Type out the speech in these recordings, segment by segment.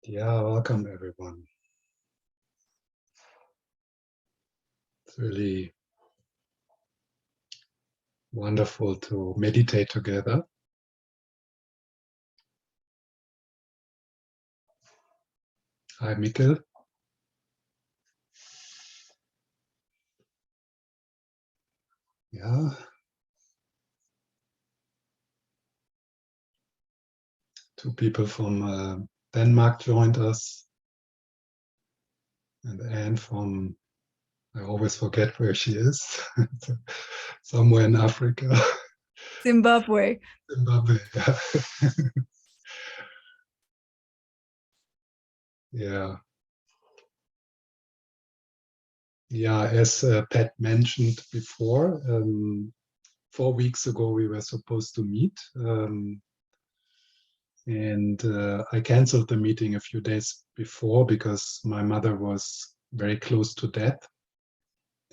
Yeah, welcome everyone. It's really wonderful to meditate together. Hi, Mikkel. Yeah. Two people from Denmark joined us, and Anne from, I always forget where she is, somewhere in Africa. Zimbabwe. Zimbabwe, yeah. Yeah. Yeah, as Pat mentioned before, 4 weeks ago we were supposed to meet. And I canceled the meeting a few days before because my mother was very close to death.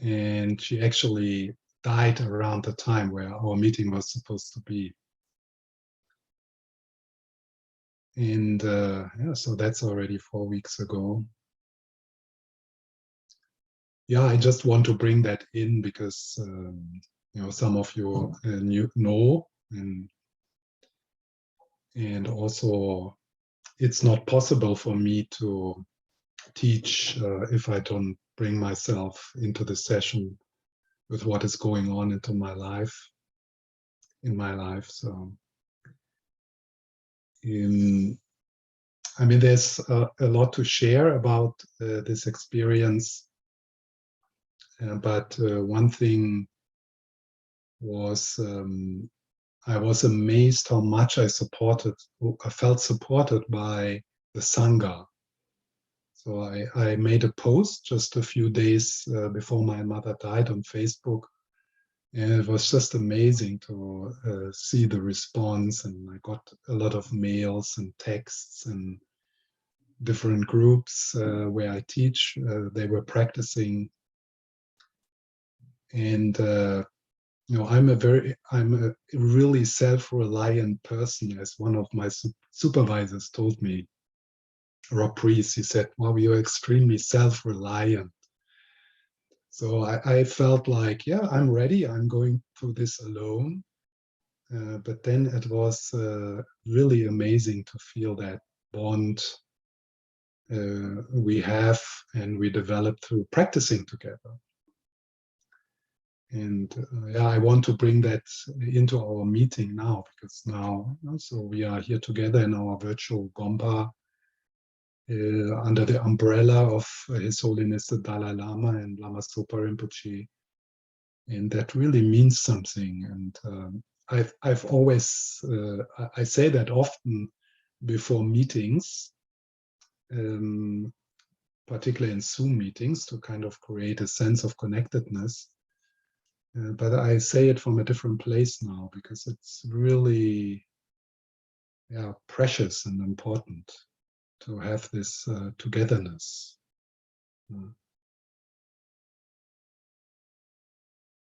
And she actually died around the time where our meeting was supposed to be. And yeah, so that's already 4 weeks ago. Yeah, I just want to bring that in because some of you know, and also it's not possible for me to teach if I don't bring myself into the session with what is going on in my life. So I mean, there's a lot to share about this experience, but one thing was I was amazed how much I felt supported by the Sangha. So I made a post just a few days before my mother died on Facebook. And it was just amazing to see the response. And I got a lot of mails and texts and different groups where I teach. They were practicing. And, I'm a really self-reliant person, as one of my supervisors told me, Rob Priest. He said, well, you're extremely self-reliant. So I felt like, yeah, I'm ready. I'm going through this alone. But then it was really amazing to feel that bond we have and we developed through practicing together. And yeah, I want to bring that into our meeting now, because now, so we are here together in our virtual Gompa under the umbrella of His Holiness the Dalai Lama and Lama Zopa Rinpoche. And that really means something. And I've always, I say that often before meetings, particularly in Zoom meetings, to kind of create a sense of connectedness. But I say it from a different place now because it's really, yeah, precious and important to have this togetherness.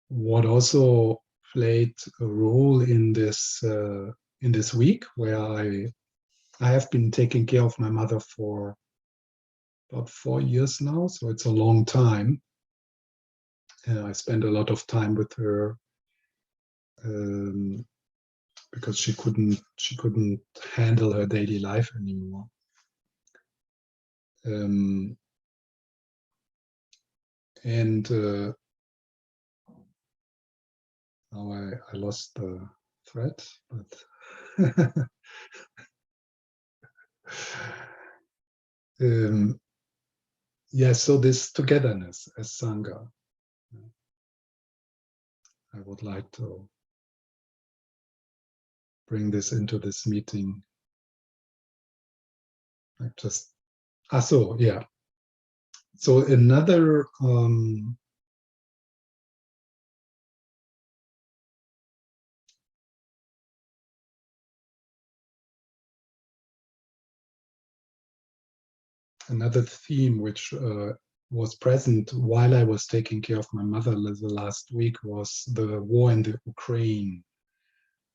What also played a role in this week, where I have been taking care of my mother for about 4 years now, so it's a long time. I spent a lot of time with her because she couldn't handle her daily life anymore. And now I lost the thread, but yeah, so this togetherness as Sangha, I would like to bring this into this meeting. I just, so yeah. So another another theme which was present while I was taking care of my mother the last week was the war in the Ukraine.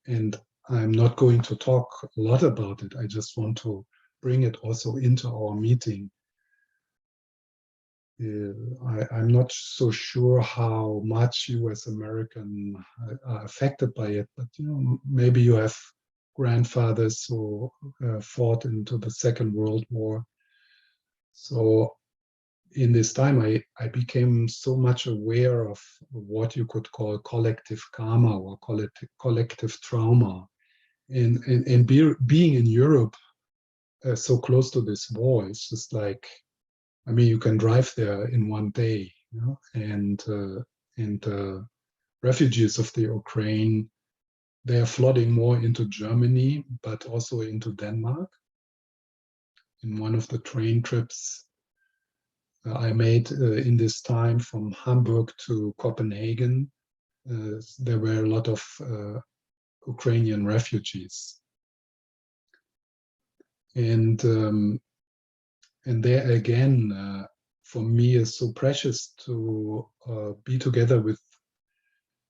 And I'm not going to talk a lot about it. I just want to bring it also into our meeting. I'm not so sure how much US American are affected by it, but maybe you have grandfathers who fought into the Second World War. So in this time, I became so much aware of what you could call collective karma or collective trauma. And being in Europe, so close to this war, it's just like, I mean, you can drive there in one day, and refugees of the Ukraine, they are flooding more into Germany, but also into Denmark. In one of the train trips I made in this time from Hamburg to Copenhagen, there were a lot of Ukrainian refugees. And there again, for me, is so precious to be together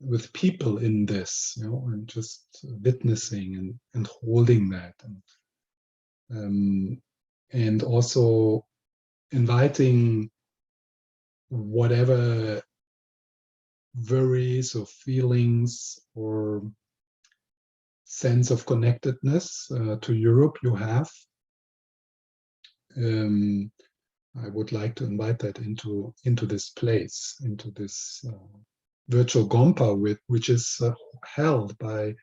with people in this, and just witnessing and holding that, and also inviting whatever worries or feelings or sense of connectedness to Europe you have. I would like to invite that into this place, into this virtual Gompa, which is held by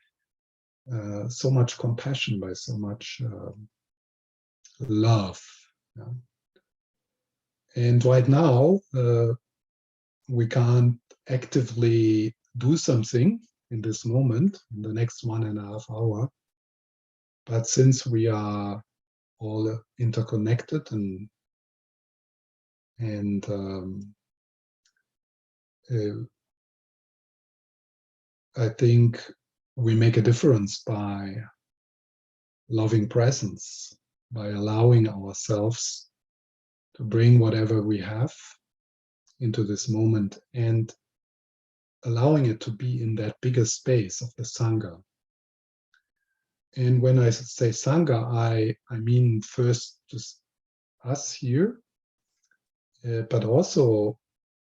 so much compassion, by so much love. Yeah. And right now, we can't actively do something in this moment, in the next 1.5 hours. But since we are all interconnected and I think we make a difference by loving presence, by allowing ourselves to bring whatever we have into this moment and allowing it to be in that bigger space of the Sangha. And when I say Sangha, I mean first just us here, but also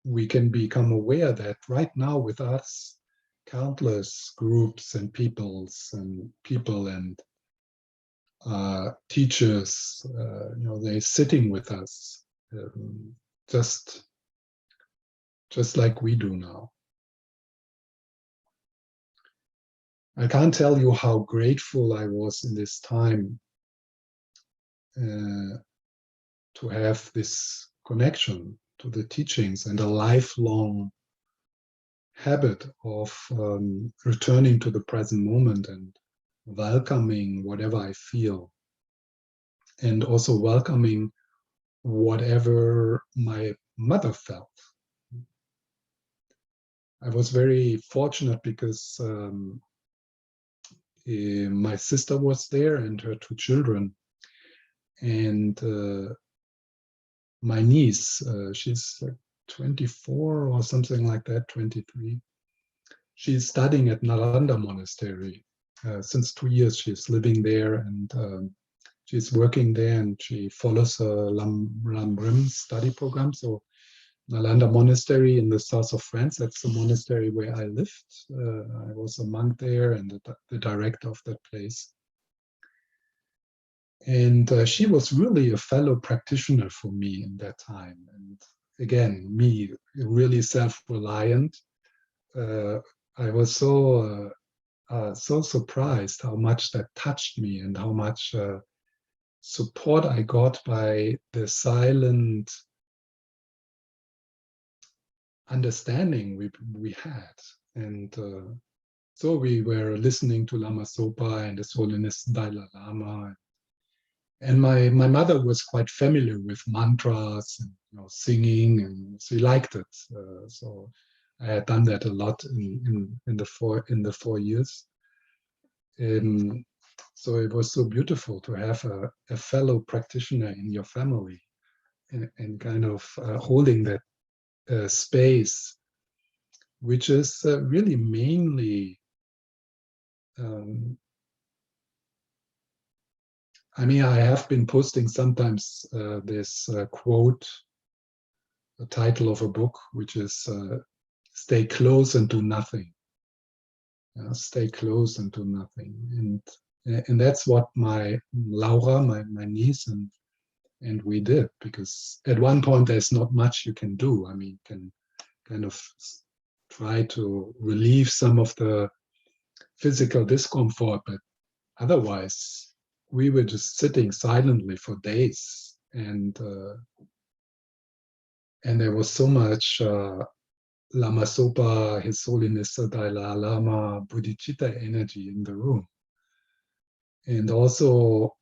we can become aware that right now with us, countless groups and people and teachers, they're sitting with us, just like we do now. I can't tell you how grateful I was in this time to have this connection to the teachings and a lifelong habit of returning to the present moment and welcoming whatever I feel, and also welcoming whatever my mother felt. I was very fortunate because my sister was there and her 2 children, and my niece, she's 24 or something like that, 23. She's studying at Nalanda Monastery. Since 2 years, she's living there, and she's working there, and she follows a Lam study program. So Nalanda Monastery in the south of France, that's the monastery where I lived. I was a monk there and the director of that place. And she was really a fellow practitioner for me in that time. And again, me, really self-reliant. I was so surprised how much that touched me and how much support I got by the silent understanding we had. And so we were listening to Lama Zopa and His Holiness Dalai Lama. And my mother was quite familiar with mantras and singing, and she liked it. So I had done that a lot in the 4 years. So it was so beautiful to have a fellow practitioner in your family and kind of holding that space, which is really mainly I mean, I have been posting sometimes this quote, the title of a book, which is "Stay close and do nothing." Stay close and do nothing, and that's what my Laura, my niece, and we did, because at one point there's not much you can do. I mean, you can kind of try to relieve some of the physical discomfort, but otherwise we were just sitting silently for days, and there was so much Lama Sopa, His Holiness the Dalai Lama, Bodhicitta energy in the room. And also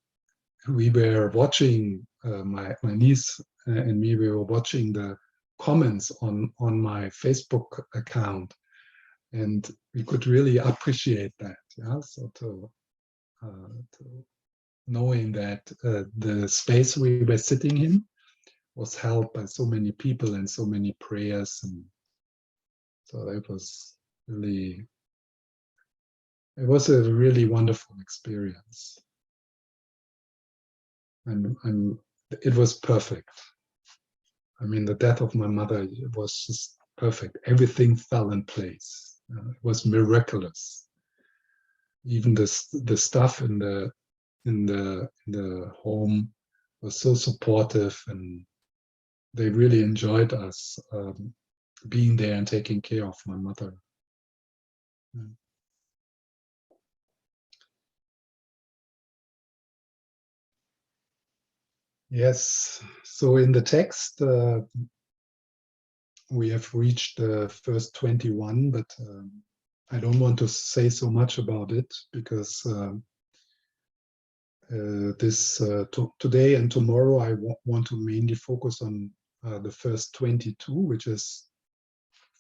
we were watching, my niece and me, we were watching the comments on my Facebook account, and we could really appreciate that. Yeah, so to knowing that the space we were sitting in was held by so many people and so many prayers, and so it was really, it was a really wonderful experience, and it was perfect. I mean, the death of my mother, it was just perfect. Everything fell in place. It was miraculous. Even the stuff in the home was so supportive, and they really enjoyed us being there and taking care of my mother. Yes. So in the text, we have reached the first 21, but I don't want to say so much about it, because today and tomorrow I want to mainly focus on the first 22, which is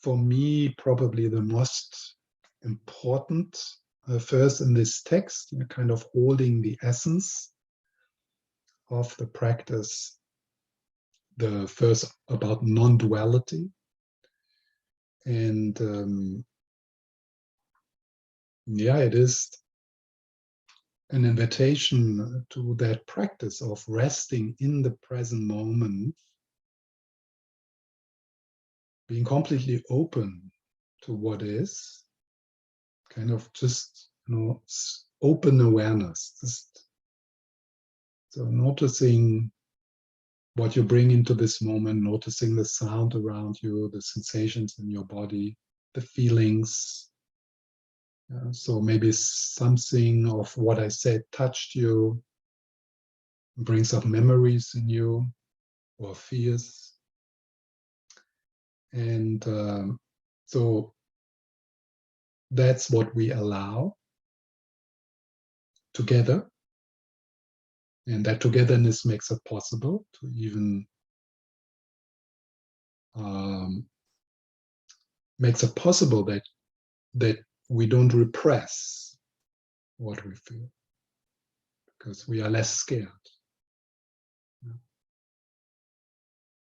for me probably the most important verse in this text, kind of holding the essence of the practice, the verse about non-duality. And yeah, it is an invitation to that practice of resting in the present moment, being completely open to what is, kind of just, open awareness, just so noticing what you bring into this moment, noticing the sound around you, the sensations in your body, the feelings. So maybe something of what I said touched you, brings up memories in you or fears. And so that's what we allow together. And that togetherness makes it possible to even makes it possible that we don't repress what we feel, because we are less scared.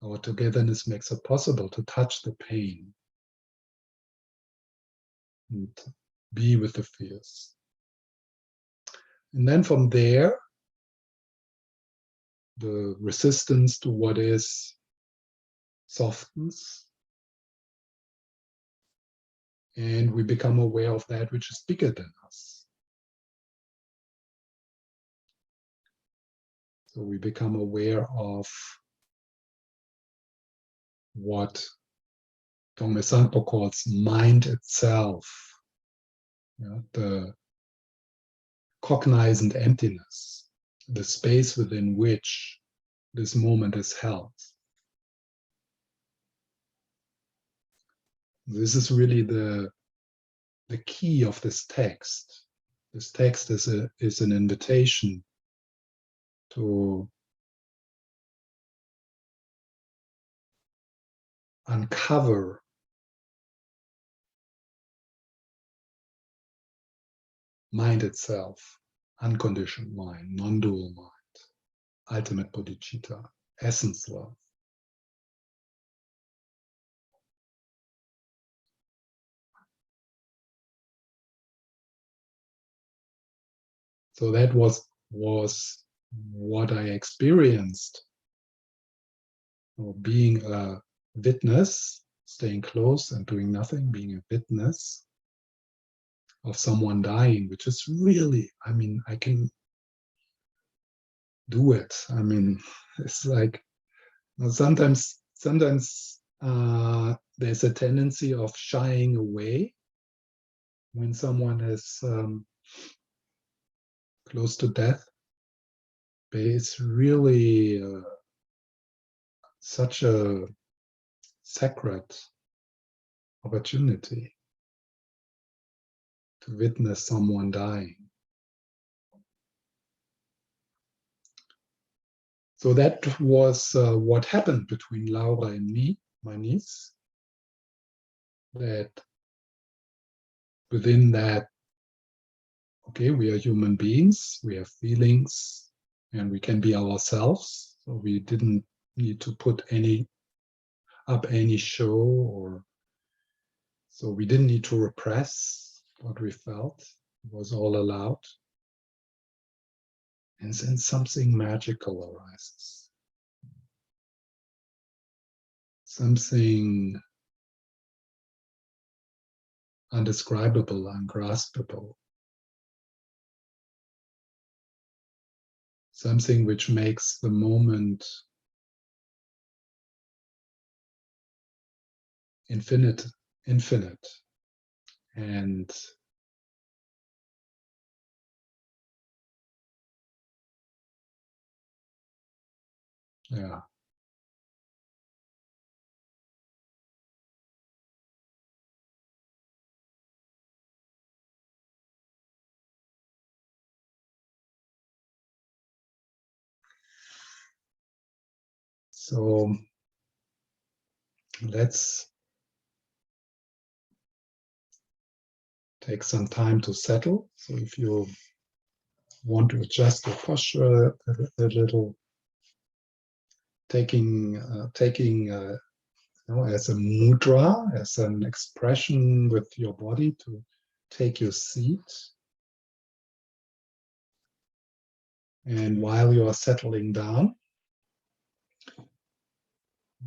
Our togetherness makes it possible to touch the pain and be with the fears. And then from there, the resistance to what is softens, and we become aware of that which is bigger than us. So we become aware of what Tongme Sangpo calls mind itself, the cognizant emptiness, the space within which this moment is held. This is really the key of this text. This text is an invitation to uncover mind itself, unconditioned mind, non-dual mind, ultimate bodhicitta, essence love. So that was what I experienced, or being a witness, staying close and doing nothing, being a witness of someone dying, which is really, I mean, I can do it. I mean, it's like sometimes there's a tendency of shying away when someone is close to death. But it's really such a sacred opportunity to witness someone dying. So that was what happened between Laura and me, my niece, that within that, okay, we are human beings, we have feelings, and we can be ourselves. So we didn't need to put any show, or so we didn't need to repress what we felt. It was all allowed. And then something magical arises. Something undescribable, ungraspable. Something which makes the moment infinite. And yeah. So let's take some time to settle. So if you want to adjust your posture a little, taking as a mudra, as an expression with your body to take your seat. And while you are settling down,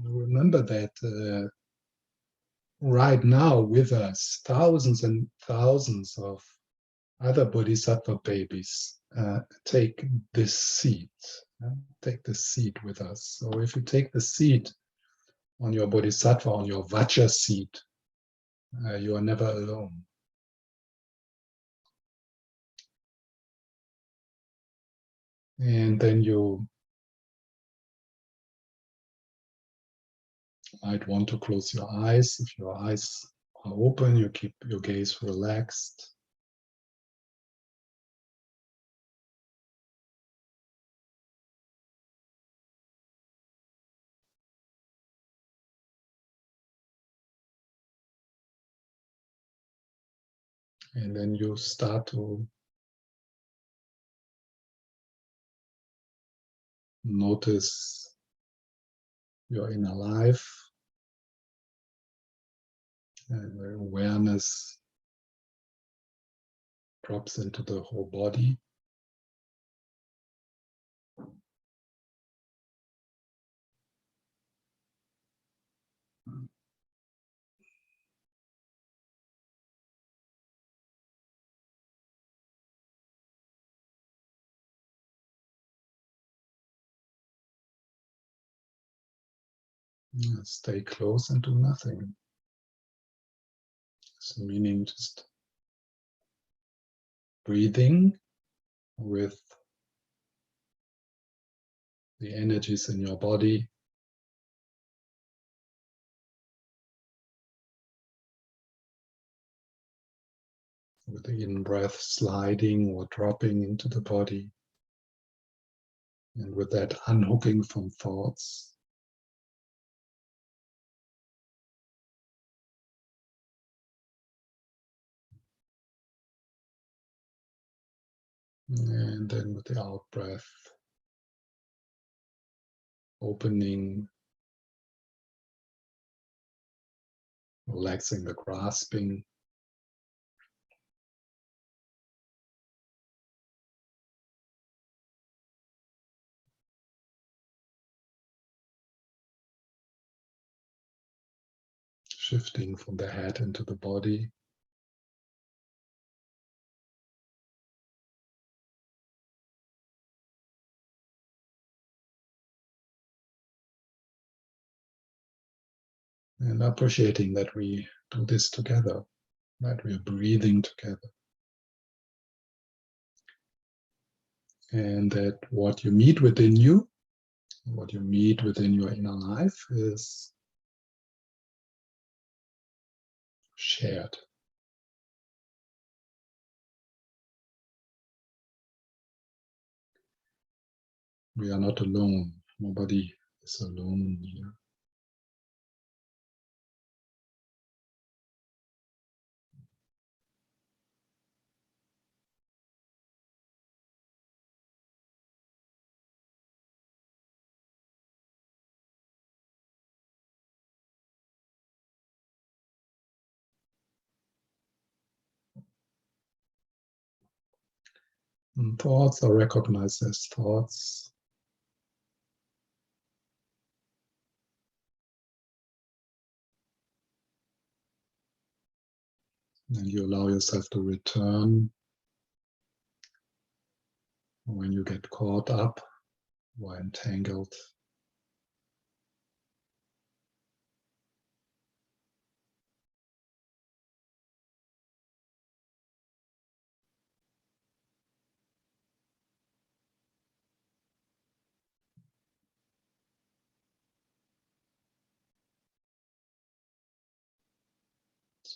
remember that right now with us, thousands and thousands of other Bodhisattva babies take this seat. Take the seat with us. So if you take the seat on your Bodhisattva, on your Vajra seat, you are never alone. And then you might want to close your eyes. If your eyes are open, you keep your gaze relaxed. And then you start to notice your inner life, and the awareness drops into the whole body. Stay close and do nothing. So meaning just breathing with the energies in your body. With the in-breath sliding or dropping into the body. And with that unhooking from thoughts. And then with the out-breath, opening, relaxing the grasping. shifting from the head into the body. And appreciating that we do this together, that we are breathing together. And that what you meet within you, what you meet within your inner life is shared. We are not alone. Nobody is alone here. And thoughts are recognized as thoughts. And you allow yourself to return when you get caught up or entangled.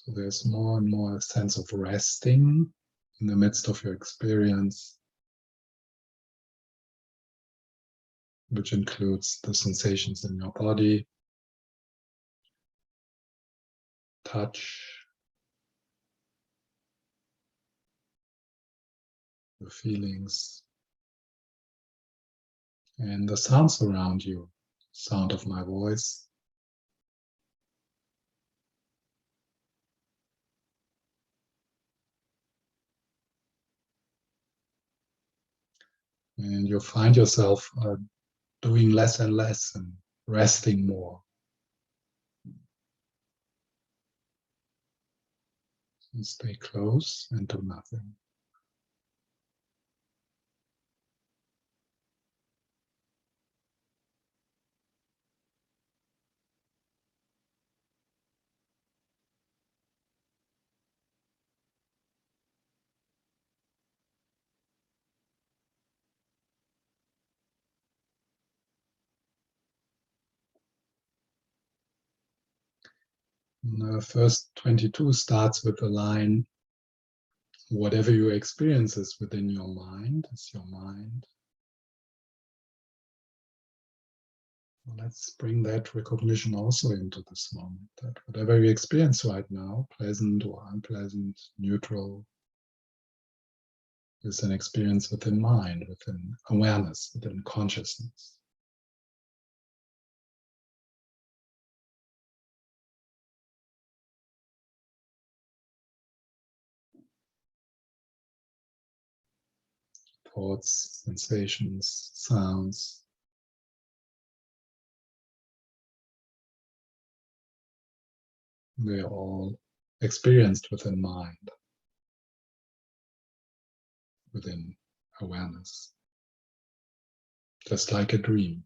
So there's more and more a sense of resting in the midst of your experience, which includes the sensations in your body, touch, the feelings, and the sounds around you, sound of my voice, and you find yourself doing less and less and resting more. And stay close and do nothing. And, first 22 starts with the line, whatever you experience is within your mind, is your mind. Well, let's bring that recognition also into this moment, that whatever you experience right now, pleasant or unpleasant, neutral, is an experience within mind, within awareness, within consciousness. Thoughts, sensations, sounds, they are all experienced within mind, within awareness, just like a dream.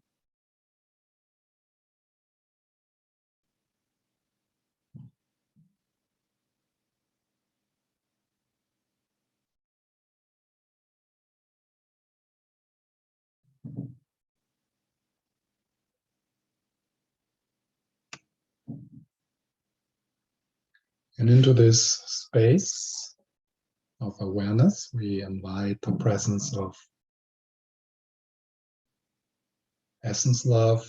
And into this space of awareness, we invite the presence of essence love,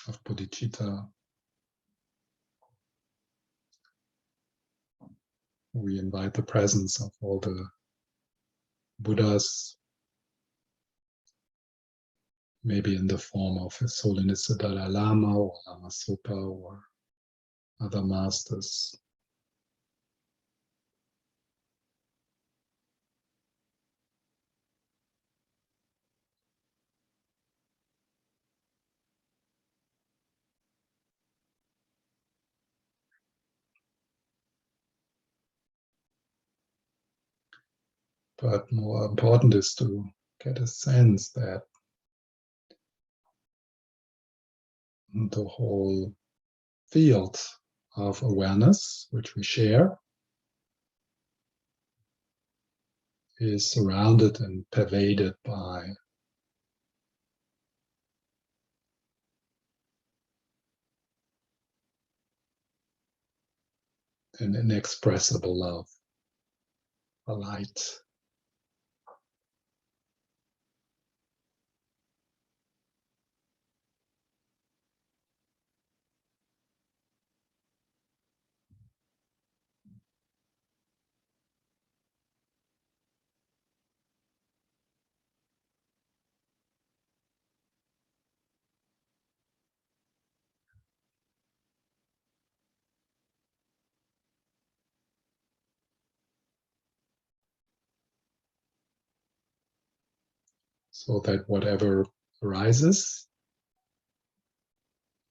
of bodhicitta. We invite the presence of all the Buddhas, maybe in the form of His Holiness the Dalai Lama or Lama Zopa or other masters. But more important is to get a sense that the whole field of awareness, which we share, is surrounded and pervaded by an inexpressible love, a light. So that whatever arises,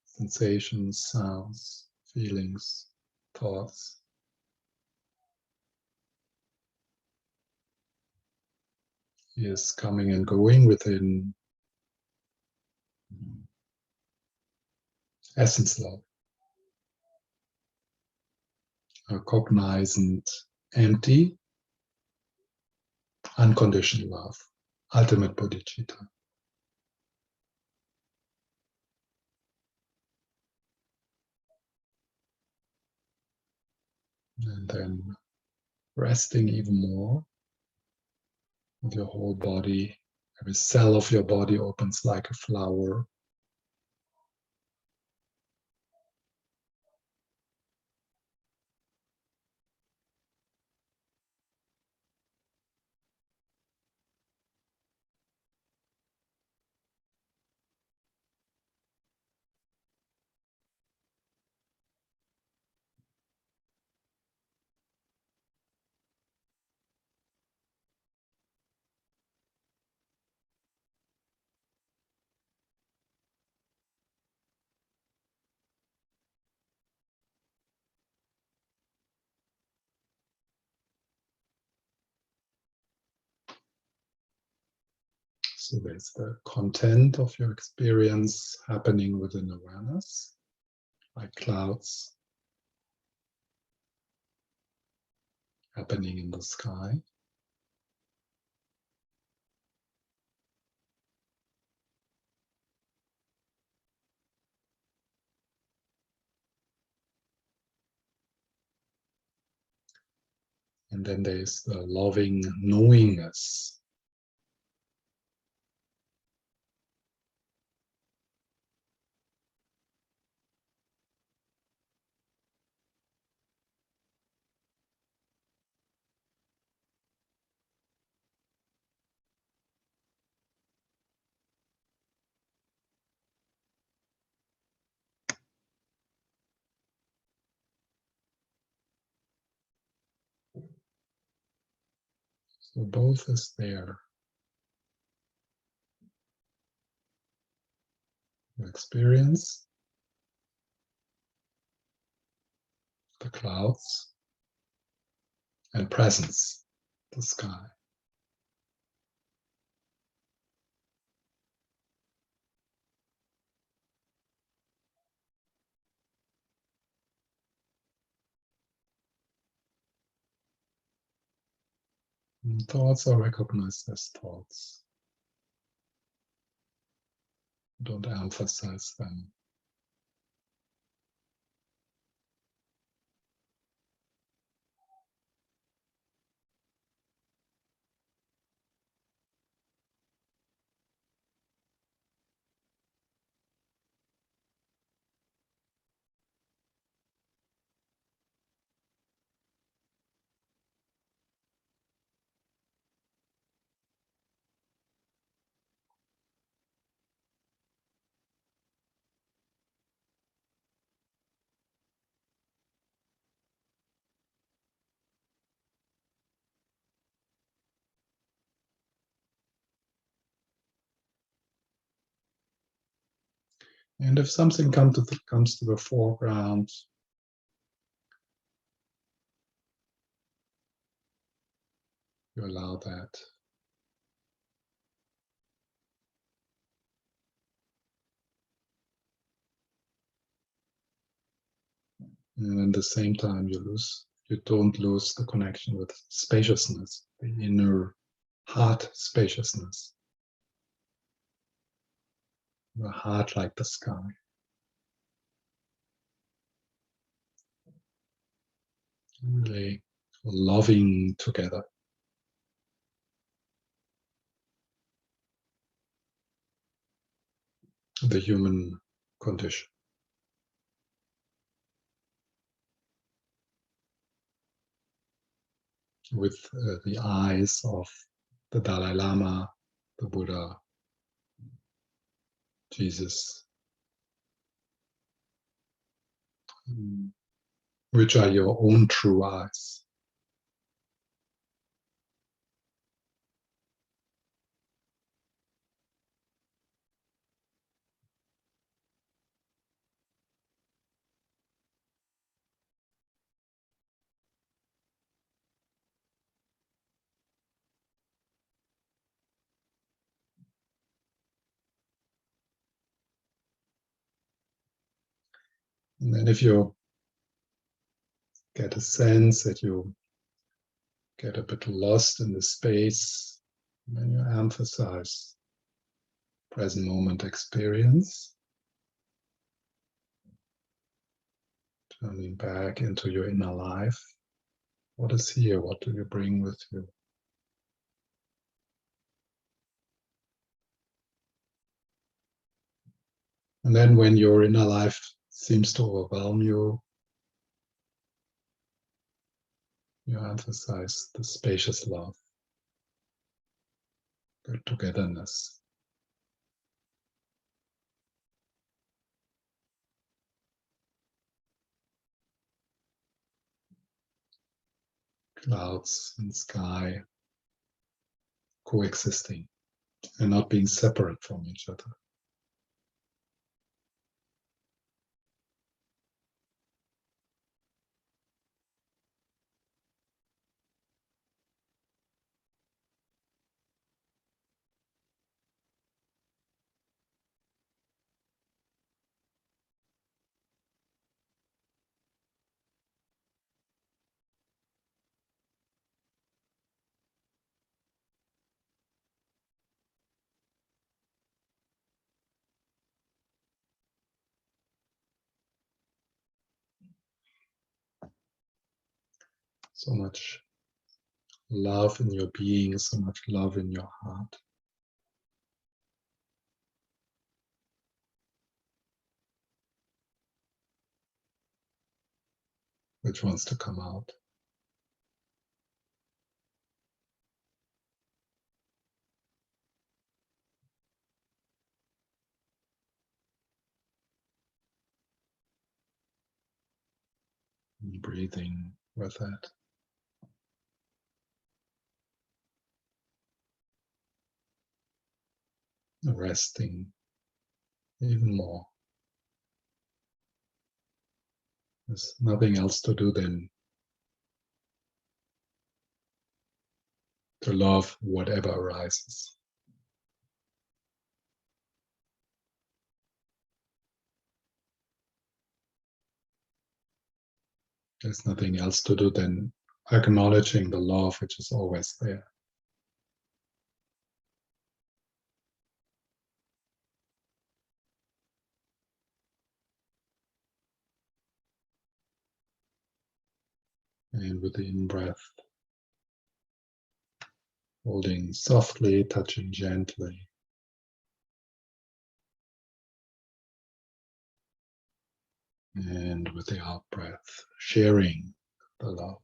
sensations, sounds, feelings, thoughts, is coming and going within essence love, a cognizant, empty, unconditional love, ultimate bodhicitta. And then resting even more with your whole body. Every cell of your body opens like a flower. So there's the content of your experience happening within awareness, like clouds happening in the sky. And then there's the loving knowingness. So both is there. Experience the clouds and presence, the sky. And thoughts are recognized as thoughts. Don't emphasize them. And if something comes to the foreground, You allow that. And at the same time, you don't lose the connection with spaciousness, the inner heart spaciousness, the heart like the sky. Really loving together. The human condition. With the eyes of the Dalai Lama, the Buddha, Jesus, which are your own true eyes. And then if you get a sense that you get a bit lost in the space, then you emphasize present moment experience, turning back into your inner life. What is here? What do you bring with you? And then when your inner life seems to overwhelm you, you emphasize the spacious love, the togetherness. Clouds and sky coexisting and not being separate from each other. So much love in your being, so much love in your heart. Which wants to come out. And breathing with that. Resting even more. There's nothing else to do than to love whatever arises. There's nothing else to do than acknowledging the love which is always there. And with the in-breath, holding softly, touching gently. And with the out-breath, sharing the love.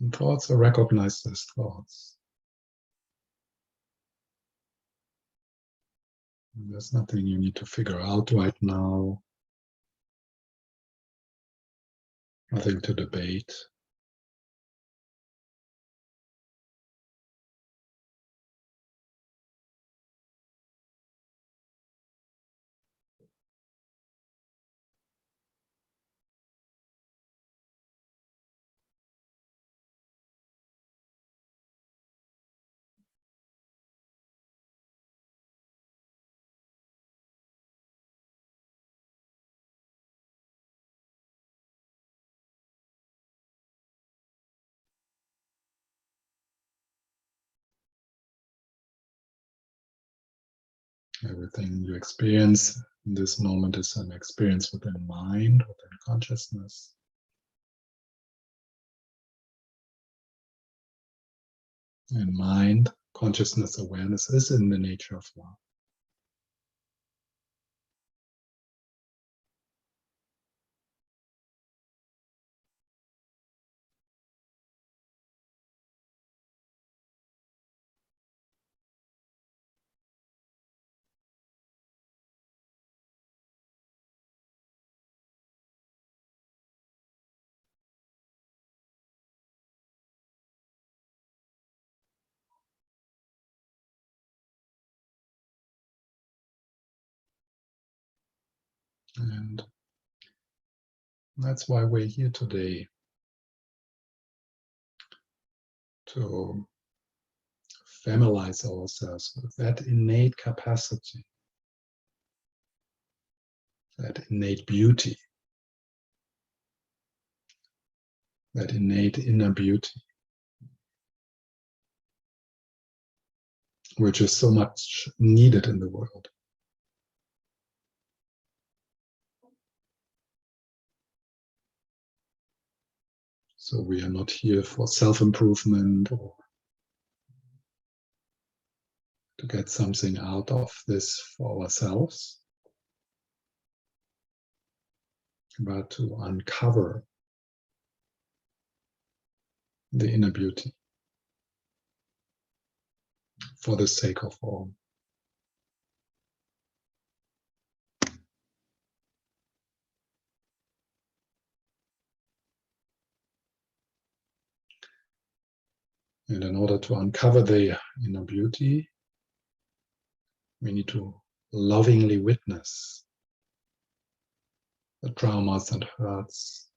And thoughts are recognized as thoughts. There's nothing you need to figure out right now, nothing to debate. Everything you experience in this moment is an experience within mind, within consciousness. And mind, consciousness, awareness is in the nature of love. And that's why we're here today, to familiarize ourselves with that innate capacity, that innate beauty, that innate inner beauty, which is so much needed in the world. So we are not here for self-improvement or to get something out of this for ourselves, but to uncover the inner beauty for the sake of all. And in order to uncover the inner beauty, we need to lovingly witness the traumas and hurts,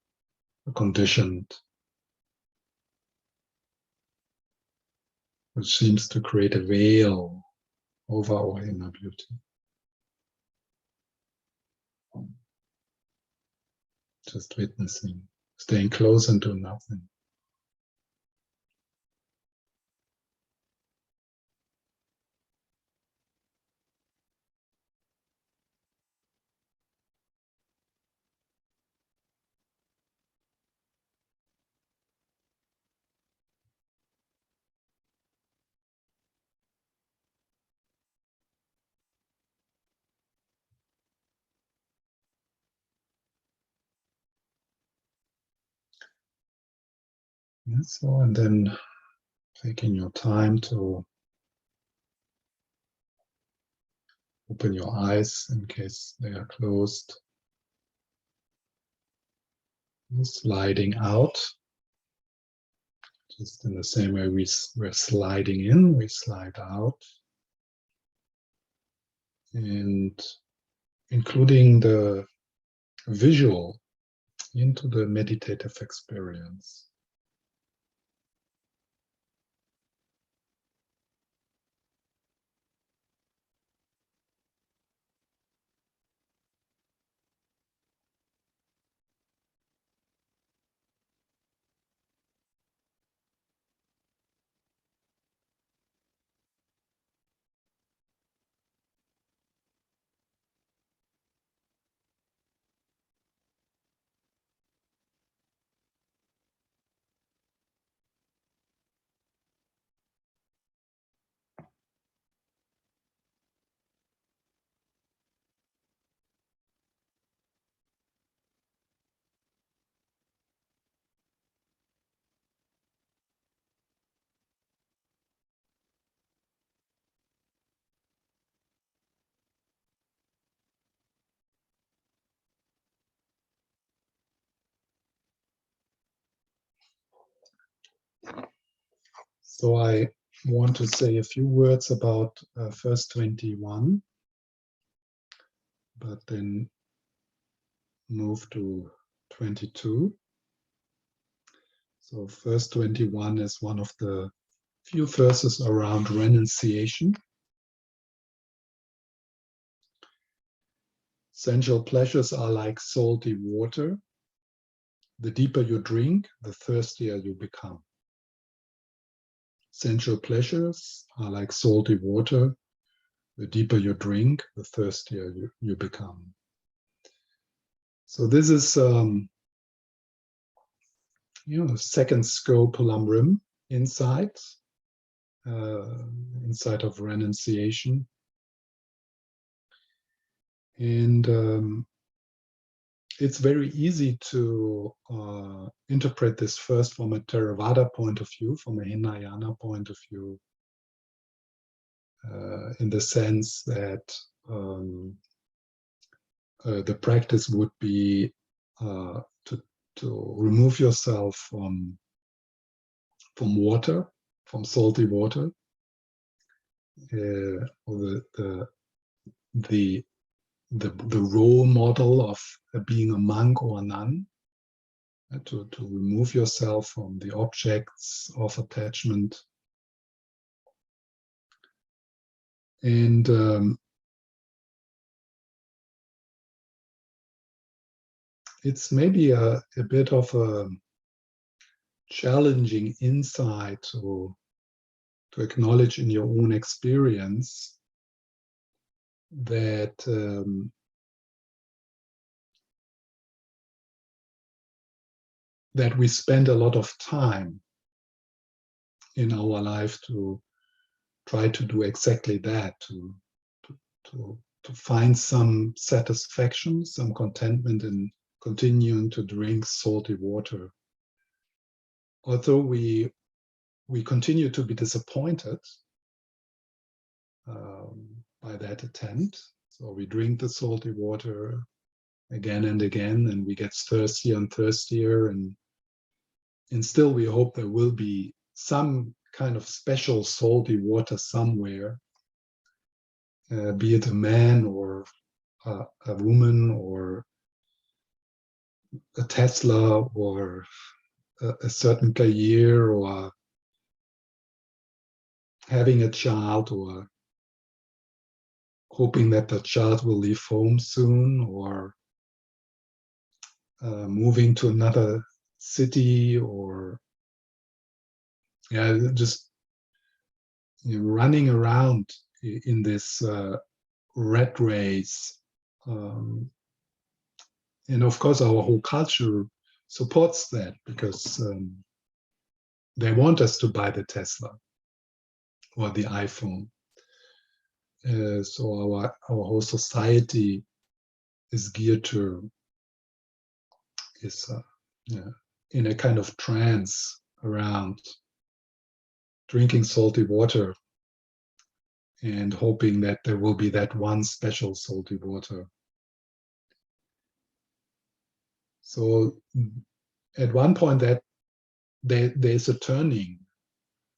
the conditioned, which seems to create a veil over our inner beauty. Just witnessing, staying close and doing nothing. So, and then taking your time to open your eyes in case they are closed. Sliding out, just in the same way we're sliding in, we slide out. And including the visual into the meditative experience. So I want to say a few words about verse 21, but then move to 22. So verse 21 is one of the few verses around renunciation. Sensual pleasures are like salty water. The deeper you drink, the thirstier you become. Sensual pleasures are like salty water. The deeper you drink, the thirstier you become. So this is, second scopulum rim insight of renunciation. And it's very easy to interpret this first from a Theravada point of view, from a Hinayana point of view, in the sense that the practice would be to remove yourself from water, from salty water, or the role model of being a monk or a nun, to remove yourself from the objects of attachment. And it's maybe a bit of a challenging insight to acknowledge in your own experience that that we spend a lot of time in our life to try to do exactly that, to find some satisfaction, some contentment in continuing to drink salty water. Although we continue to be disappointed by that attempt. So we drink the salty water again and again, and we get thirstier and thirstier, and still we hope there will be some kind of special salty water somewhere, be it a man or a woman or a Tesla or a certain career or having a child or hoping that the child will leave home soon or moving to another city or just running around in this rat race. And of course, our whole culture supports that because they want us to buy the Tesla or the iPhone. So our whole society is geared to, is in a kind of trance around drinking salty water and hoping that there will be that one special salty water. So at one point that there's a turning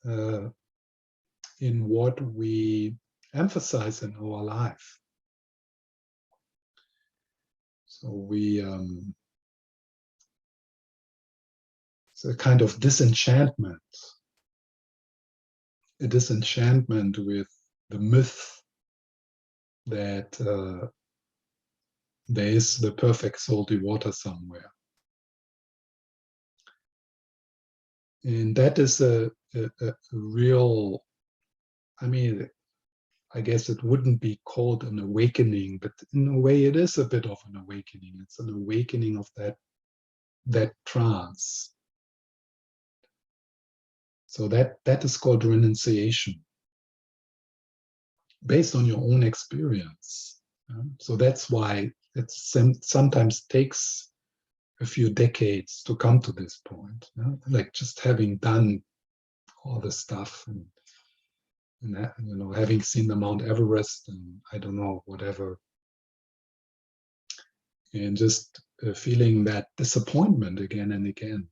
in what we emphasize in our life. So it's a kind of disenchantment, with the myth that there is the perfect salty water somewhere. And that is a real, I mean, I guess it wouldn't be called an awakening, but in a way it is a bit of an awakening. It's an awakening of that trance. So that is called renunciation, based on your own experience. So that's why it sometimes takes a few decades to come to this point. Like just having done all the stuff and having seen the Mount Everest and I don't know, whatever, and just feeling that disappointment again and again.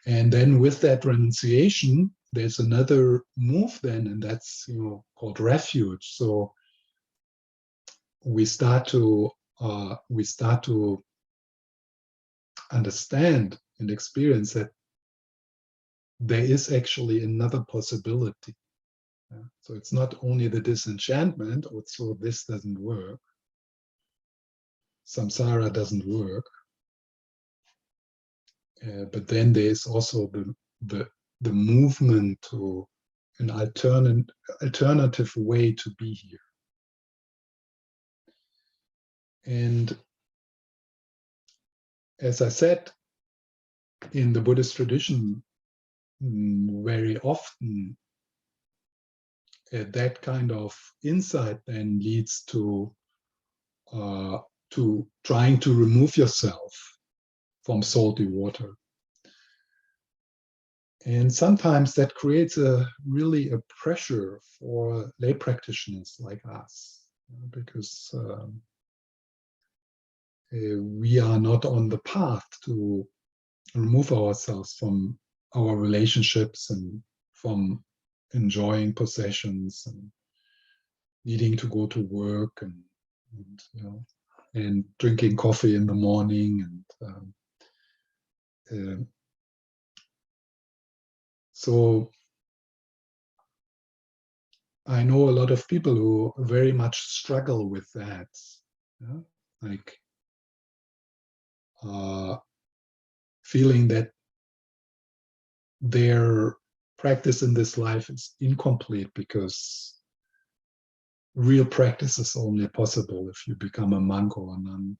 And then with that renunciation, there's another move then, and that's called refuge. So we start to understand and experience that there is actually another possibility. So it's not only the disenchantment, also this doesn't work. Samsara doesn't work. But then there is also the movement to an alternative way to be here. And as I said, in the Buddhist tradition, very often that kind of insight then leads to trying to remove yourself from salty water. And sometimes that creates really a pressure for lay practitioners like us, because we are not on the path to remove ourselves from our relationships and from enjoying possessions and needing to go to work and drinking coffee in the morning and so I know a lot of people who very much struggle with that, like feeling that their practice in this life is incomplete because real practice is only possible if you become a monk or a nun,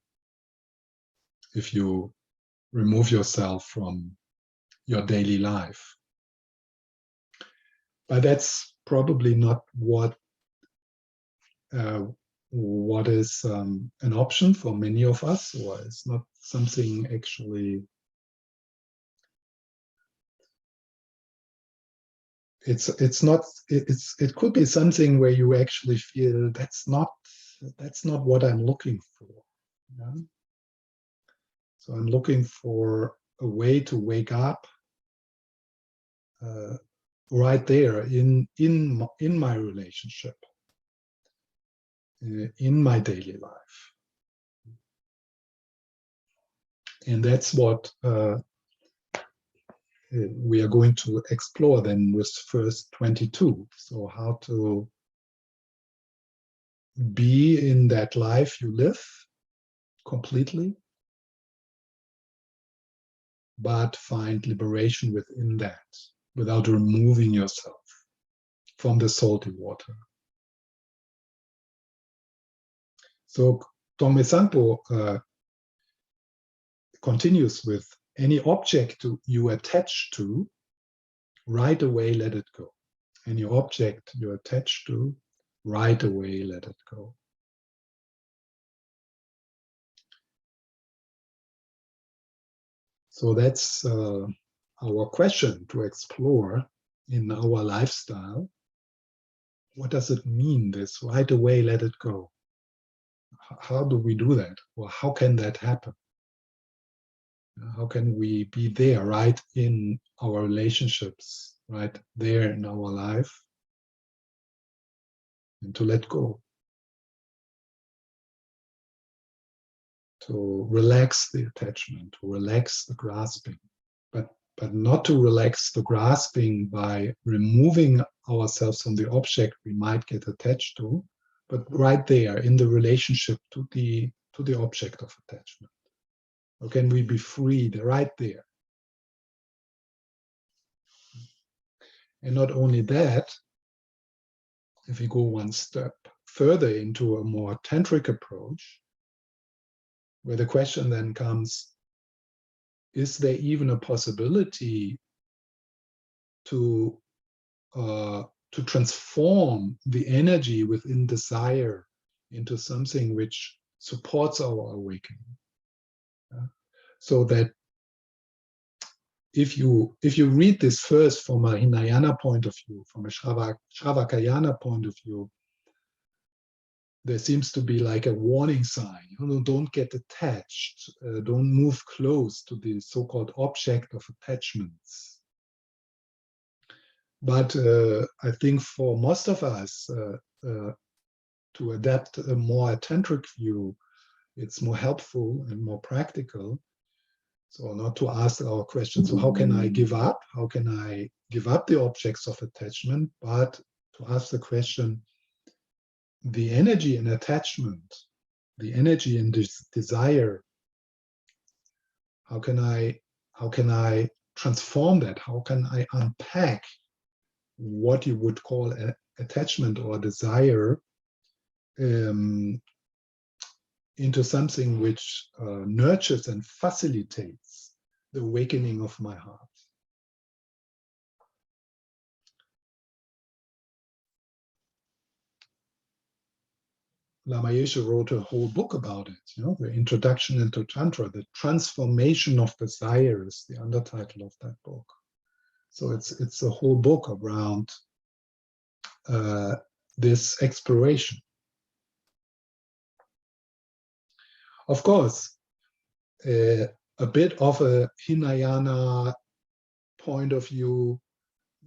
if you remove yourself from your daily life. But that's probably not what is an option for many of us, or it's not something actually. It could be something where you actually feel that's not what I'm looking for. Yeah? So I'm looking for a way to wake up right there in my relationship, in my daily life, and that's what we are going to explore then with verse 22. So how to be in that life you live completely, but find liberation within that without removing yourself from the salty water. So Tongme Sangpo continues with, any object you attach to, right away let it go. Any object you attach to, right away let it go. So that's our question to explore in our lifestyle. What does it mean, this right away let it go? How do we do that? Or how can that happen? How can we be there right in our relationships, right there in our life, and to let go? To relax the attachment, to relax the grasping, but not to relax the grasping by removing ourselves from the object we might get attached to, but right there in the relationship to the object of attachment. How can we be freed right there? And not only that, if we go one step further into a more tantric approach, where the question then comes, is there even a possibility to transform the energy within desire into something which supports our awakening? So that if you read this first from a Hinayana point of view, from a Shravakayana point of view, there seems to be like a warning sign. Don't get attached. Don't move close to the so-called object of attachments. But I think for most of us, to adapt a more tantric view, it's more helpful and more practical. So not to ask our question, so how can I give up? How can I give up the objects of attachment? But to ask the question, the energy in attachment, the energy in this desire, how can I transform that? How can I unpack what you would call attachment or desire into something which nurtures and facilitates the awakening of my heart? Lama Yeshe wrote a whole book about it, the introduction into Tantra, the transformation of desire is the undertitle of that book. So it's a whole book around this exploration. Of course, a bit of a Hinayana point of view,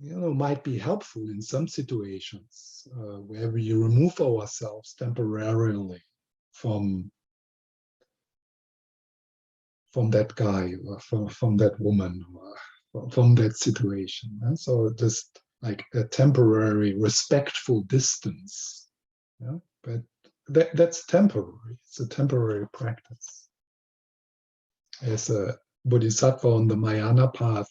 might be helpful in some situations where we remove ourselves temporarily from that guy, or from that woman, or from that situation. And so just like a temporary respectful distance. But that's temporary. It's a temporary practice. As a Bodhisattva on the Mayana path,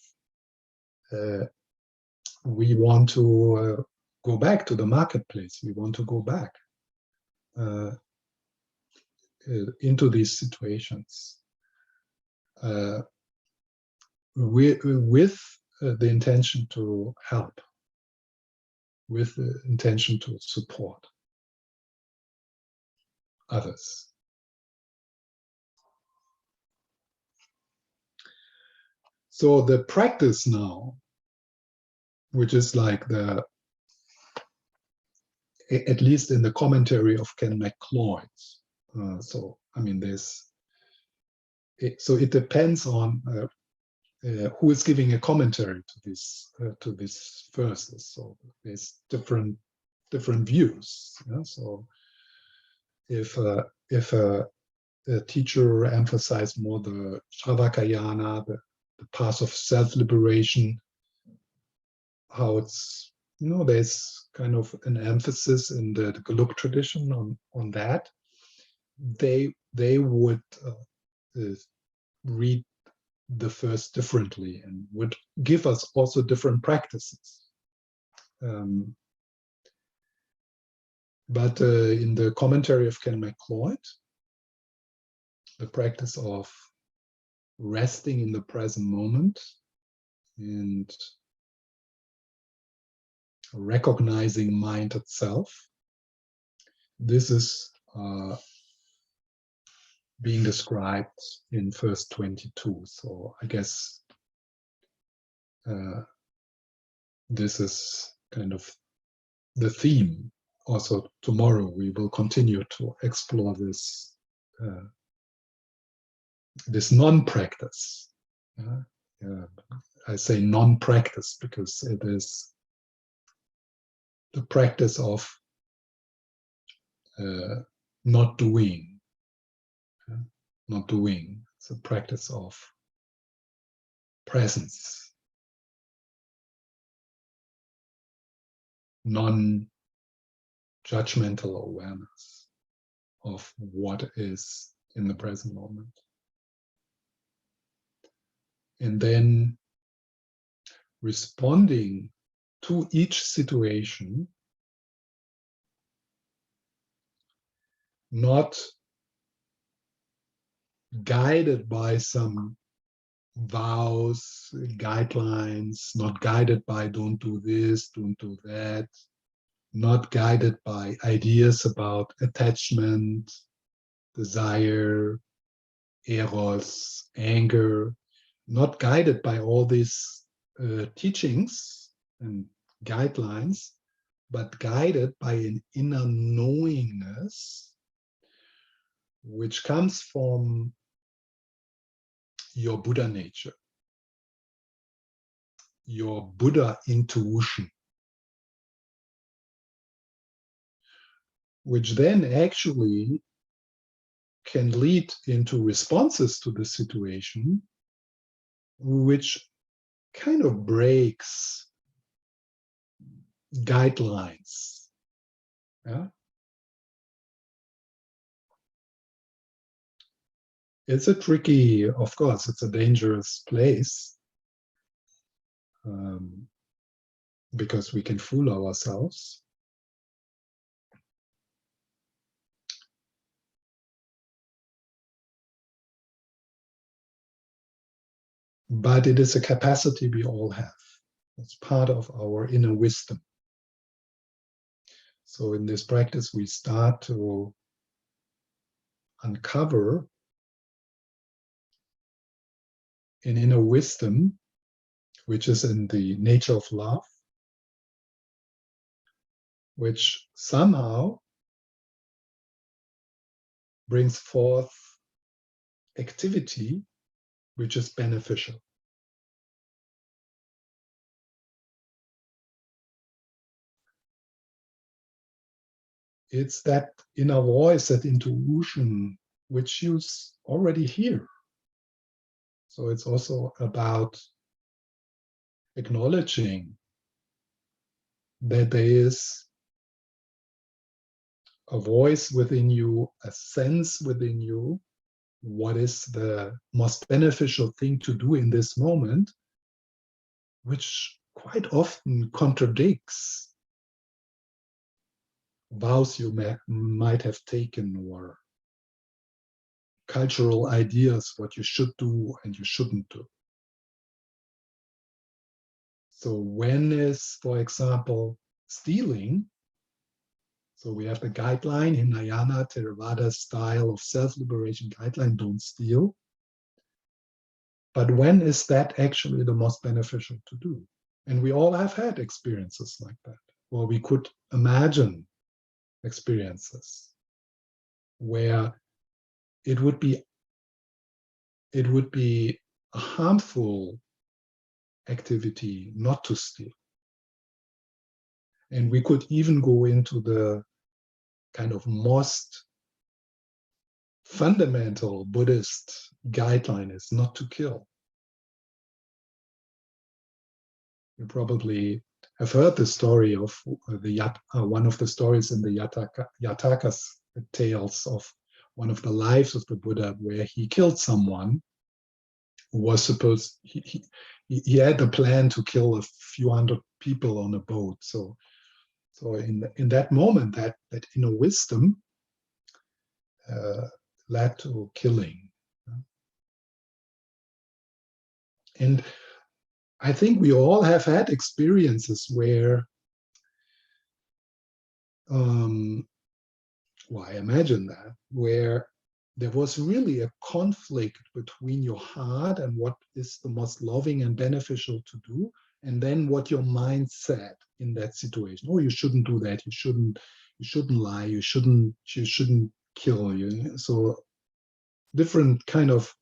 we want to go back to the marketplace. We want to go back into these situations with the intention to help, with the intention to support others. So the practice now, which is like at least in the commentary of Ken McLeod. So I mean, so it depends on who is giving a commentary to these verses. So there's different views. So if a teacher emphasized more the Shravakayana, the path of self-liberation, how it's, there's kind of an emphasis in the Geluk tradition on that. They would read the verse differently and would give us also different practices. But in the commentary of Ken McLeod, the practice of resting in the present moment and recognizing mind itself, this is being described in verse 22. So I guess this is kind of the theme. Also tomorrow we will continue to explore this this non-practice. I say non-practice because it is the practice of not doing. Not doing. It's a practice of presence, non-judgmental awareness of what is in the present moment. And then responding to each situation, not guided by some vows, guidelines, not guided by don't do this, don't do that, not guided by ideas about attachment, desire, eros, anger, not guided by all these teachings and guidelines, but guided by an inner knowingness, which comes from your Buddha nature, your Buddha intuition, which then actually can lead into responses to the situation, which kind of breaks guidelines. Yeah? It's a tricky, of course, it's a dangerous place, because we can fool ourselves. But it is a capacity we all have. It's part of our inner wisdom. So in this practice, we start to uncover an inner wisdom, which is in the nature of love, which somehow brings forth activity which is beneficial. It's that inner voice, that intuition, which you already hear. So it's also about acknowledging that there is a voice within you, a sense within you, what is the most beneficial thing to do in this moment, which quite often contradicts vows you might have taken, or cultural ideas, what you should do and you shouldn't do. So when is, for example, stealing, so we have the guideline, Hinayana Theravada style of self-liberation guideline, don't steal. But when is that actually the most beneficial to do? And we all have had experiences like that, or we could imagine experiences where it would be a harmful activity not to steal. And we could even go into the kind of most fundamental Buddhist guideline is not to kill. You probably have heard the story of one of the stories in the Yatakas tales of one of the lives of the Buddha, where he killed someone who was supposed, he had the plan to kill a few hundred people on a boat. So in that moment, that inner wisdom led to killing. And I think we all have had experiences where, well, I imagine that, where there was really a conflict between your heart and what is the most loving and beneficial to do, and then what your mind said in that situation. Oh, you shouldn't do that. You shouldn't lie. You shouldn't kill. You. So different kind of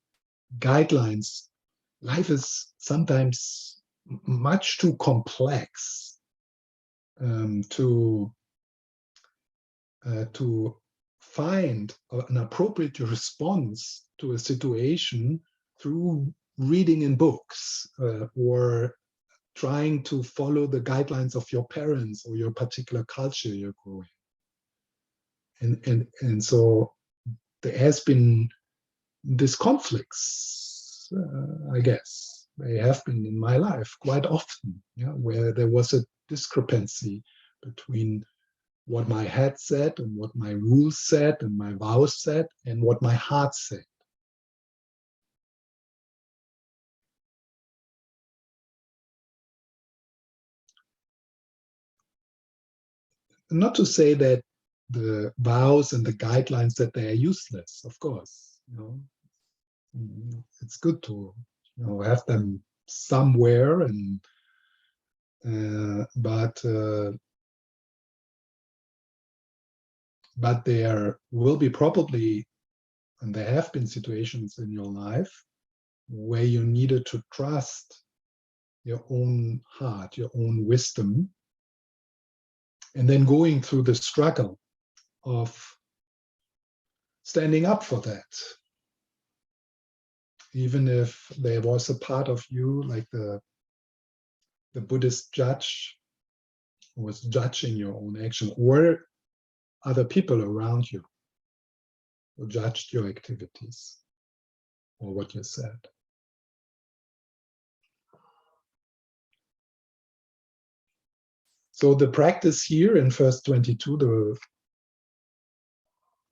guidelines. Life is sometimes much too complex to find an appropriate response to a situation through reading in books or trying to follow the guidelines of your parents or your particular culture you're growing. And so there has been these conflicts, I guess. They have been in my life quite often, where there was a discrepancy between what my head said and what my rules said and my vows said and what my heart said. Not to say that the vows and the guidelines that they are useless, of course. It's good to have them somewhere, and but but there will be probably, and there have been situations in your life where you needed to trust your own heart, your own wisdom, and then going through the struggle of standing up for that. Even if there was a part of you, like the Buddhist judge who was judging your own action, or other people around you who judged your activities or what you said. So the practice here in verse 22,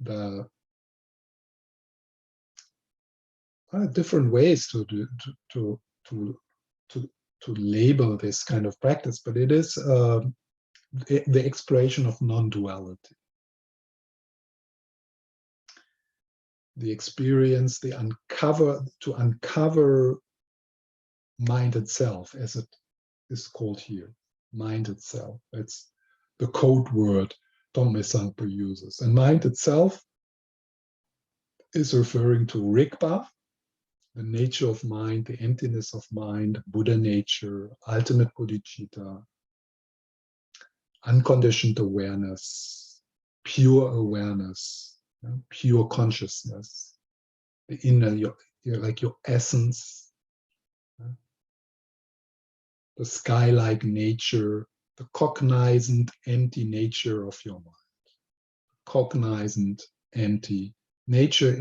the different ways to label this kind of practice, but it is the exploration of non-duality, the experience, to uncover mind itself, as it is called here, mind itself. That's the code word Tongme Sangpo uses. And mind itself is referring to Rigpa, the nature of mind, the emptiness of mind, Buddha nature, ultimate bodhicitta, unconditioned awareness, pure awareness, pure consciousness, the inner, like your essence, the sky-like nature, the cognizant, empty nature of your mind, cognizant, empty nature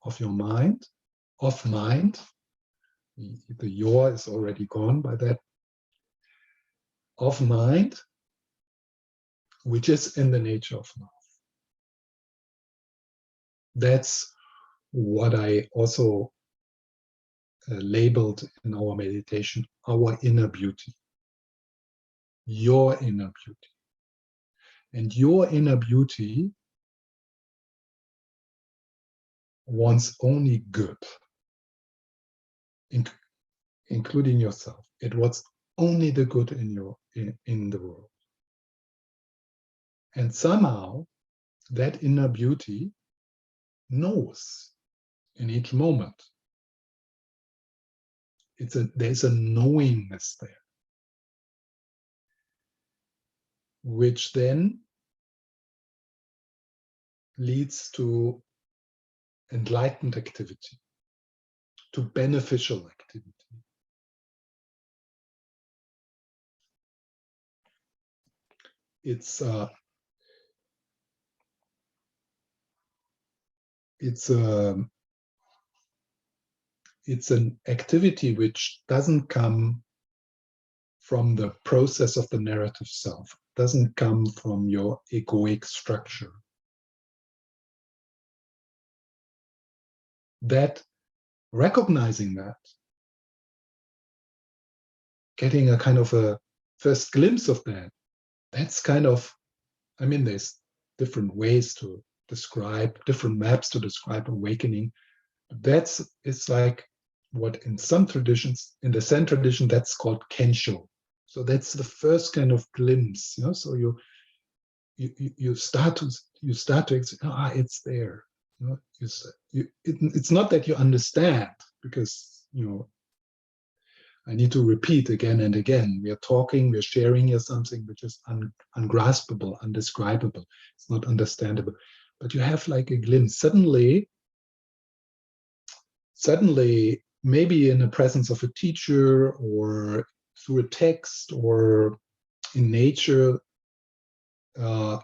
of your mind, of mind. The your is already gone by that. Of mind, which is in the nature of love. That's what I also labeled in our meditation, our inner beauty. Your inner beauty. And your inner beauty wants only good, including yourself. It wants only the good in the world. And somehow that inner beauty knows in each moment. There's a knowingness there, which then leads to enlightened activity, to beneficial activity. It's an activity which doesn't come from the process of the narrative self, doesn't come from your egoic structure. That recognizing that, getting a kind of a first glimpse of that, that's kind of, I mean, there's different ways to describe, different maps to describe awakening. It's like what in some traditions, in the Zen tradition, that's called kensho. So that's the first kind of glimpse. So you start to it's there. It's not that you understand, because I need to repeat again and again. We are talking, we're sharing here something which is ungraspable, undescribable. It's not understandable. But you have like a glimpse. Suddenly, maybe in the presence of a teacher or through a text or in nature, I'm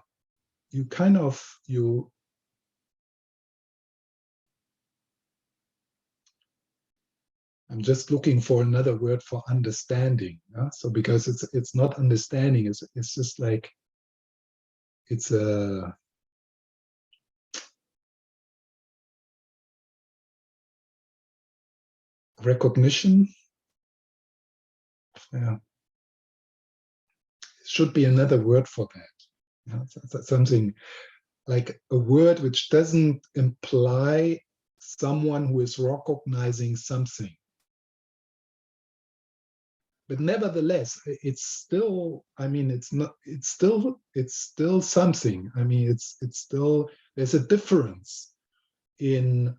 just looking for another word for understanding. So because it's not understanding, it's just like, it's a recognition. Yeah. Should be another word for that. Something like a word which doesn't imply someone who is recognizing something. but nevertheless, it's still, I mean, it's still something. I mean, it's still, there's a difference in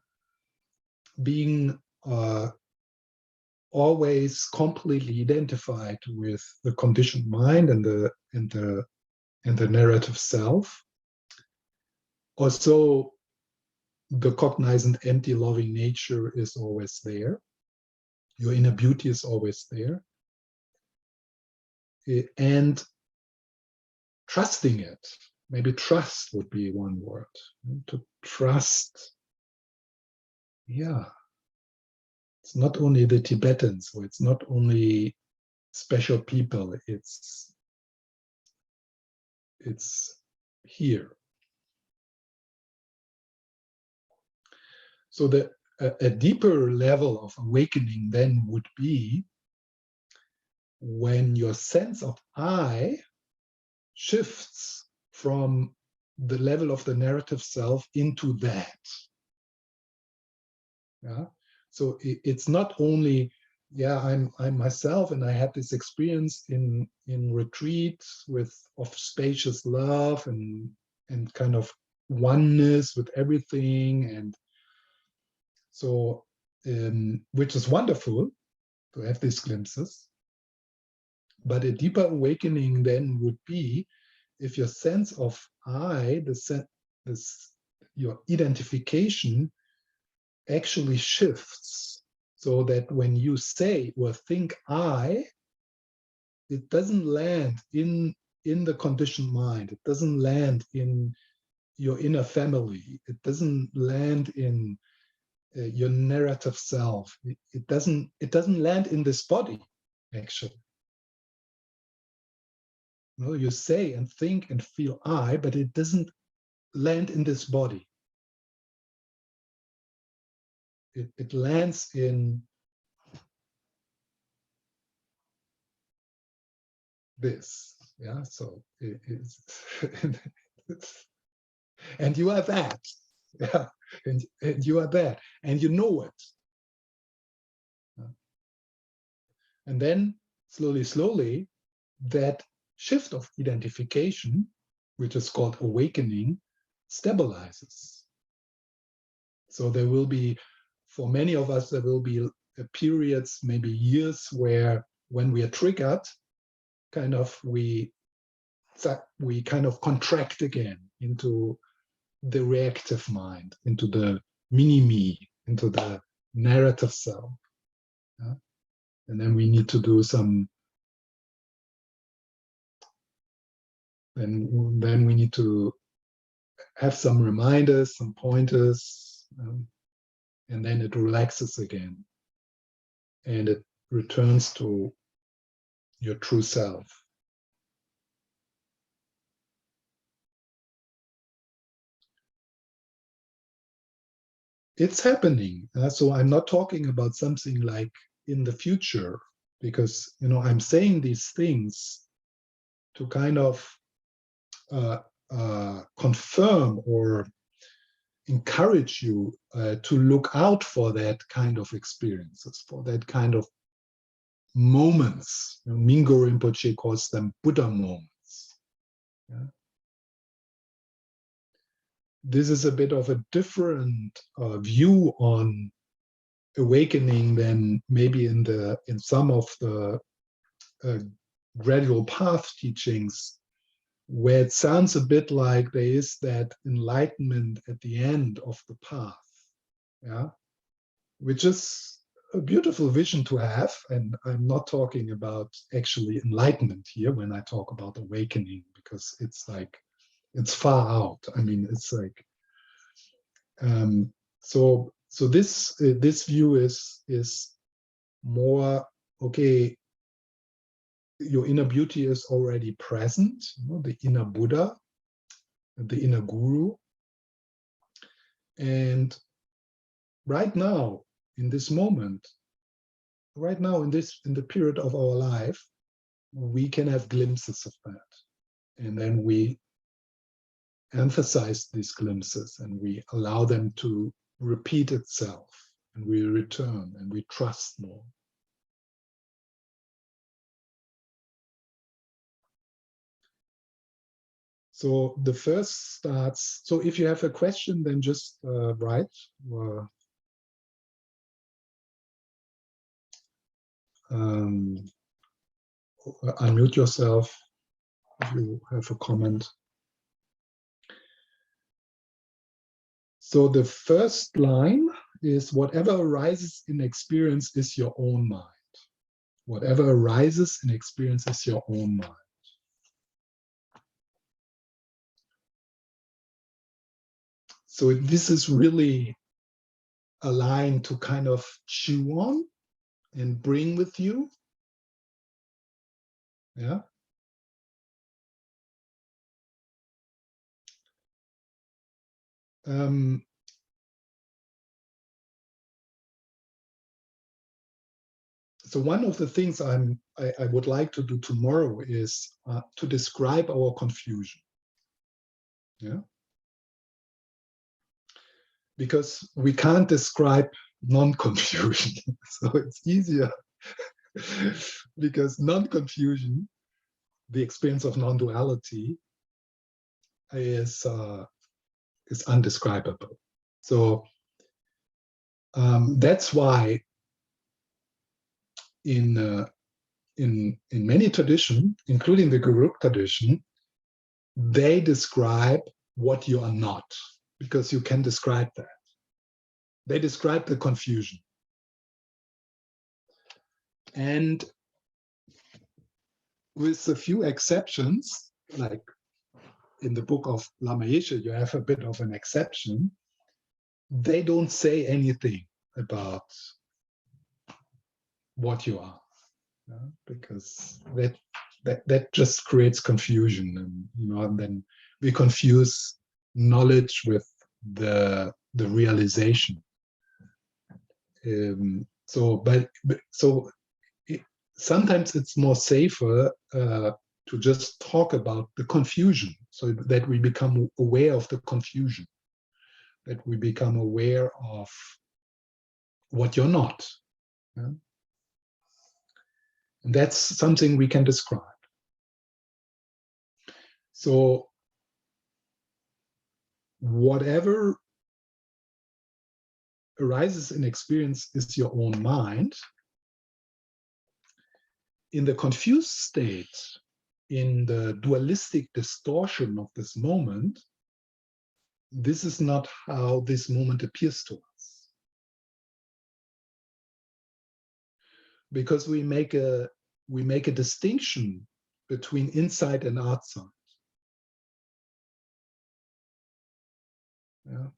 being always completely identified with the conditioned mind and the narrative self. Also, the cognizant, empty, loving nature is always there. Your inner beauty is always there. And trusting it, maybe trust would be one word. To trust, yeah. It's not only the Tibetans, or it's not only special people, it's here. So a deeper level of awakening then would be when your sense of I shifts from the level of the narrative self into that. Yeah. So it's not only, yeah, I'm myself, and I had this experience in retreat of spacious love and kind of oneness with everything, and so which is wonderful to have these glimpses. But a deeper awakening then would be if your sense of I, your identification actually shifts, so that when you say or think I, it doesn't land in the conditioned mind. It doesn't land in your inner family. It doesn't land in your narrative self. It doesn't land in this body, actually. No, you say and think and feel I, but it doesn't land in this body. It lands in this. Yeah, so and you are that. Yeah, and you are that, and you know it. And then slowly, that shift of identification, which is called awakening, stabilizes. So there will be, for many of us, there will be periods, maybe years, where when we are triggered, we kind of contract again into the reactive mind, into the mini-me, into the narrative self. Yeah? And then we need to do some, then we need to have some reminders, some pointers, and then it relaxes again. And it returns to your true self. It's happening. So I'm not talking about something like in the future, because I'm saying these things to kind of confirm or encourage you to look out for that kind of experiences, for that kind of moments. Mingo Rinpoche calls them Buddha moments. Yeah? This is a bit of a different view on awakening than maybe in some of the gradual path teachings, where it sounds a bit like there is that enlightenment at the end of the path, yeah, which is a beautiful vision to have. And I'm not talking about actually enlightenment here when I talk about awakening, because it's far out. I mean, it's like so this view is more, okay, your inner beauty is already present, the inner Buddha, the inner Guru. And right now, in this moment, right now in the period of our life, we can have glimpses of that. And then we emphasize these glimpses and we allow them to repeat itself, and we return and we trust more. So the first starts, so if you have a question, then just write. Or, unmute yourself if you have a comment. So the first line is, whatever arises in experience is your own mind. Whatever arises in experience is your own mind. So this is really a line to kind of chew on and bring with you. Yeah. So one of the things I would like to do tomorrow is to describe our confusion. Yeah. Because we can't describe non-confusion. So it's easier because non-confusion, the experience of non-duality, is undescribable. So that's why in many traditions, including the Guru tradition, they describe what you are not, because you can describe that. They describe the confusion. And with a few exceptions, like in the book of Lama Yeshe, you have a bit of an exception. They don't say anything about what you are, because that just creates confusion, and then we confuse knowledge with the realization. So sometimes it's more safer to just talk about the confusion, so that we become aware of the confusion, that we become aware of what you're not. Yeah? And that's something we can describe. So whatever arises in experience is your own mind. In the confused state, in the dualistic distortion of this moment, this is not how this moment appears to us. Because we make a distinction between inside and outside. Yeah.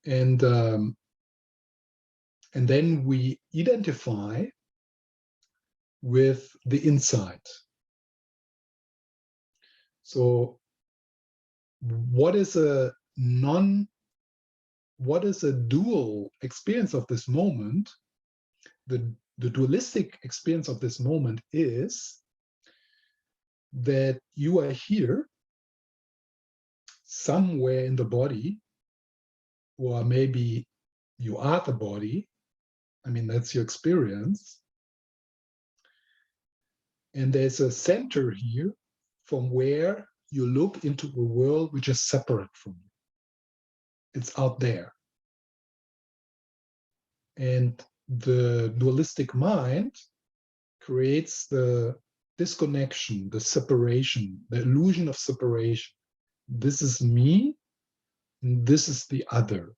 And then we identify with the inside. So what is a dual experience of this moment? The dualistic experience of this moment is that you are here somewhere in the body, or maybe you are the body. I mean, that's your experience. And there's a center here from where you look into a world which is separate from you. It's out there. And the dualistic mind creates the disconnection, the separation, the illusion of separation. This is me, and this is the other,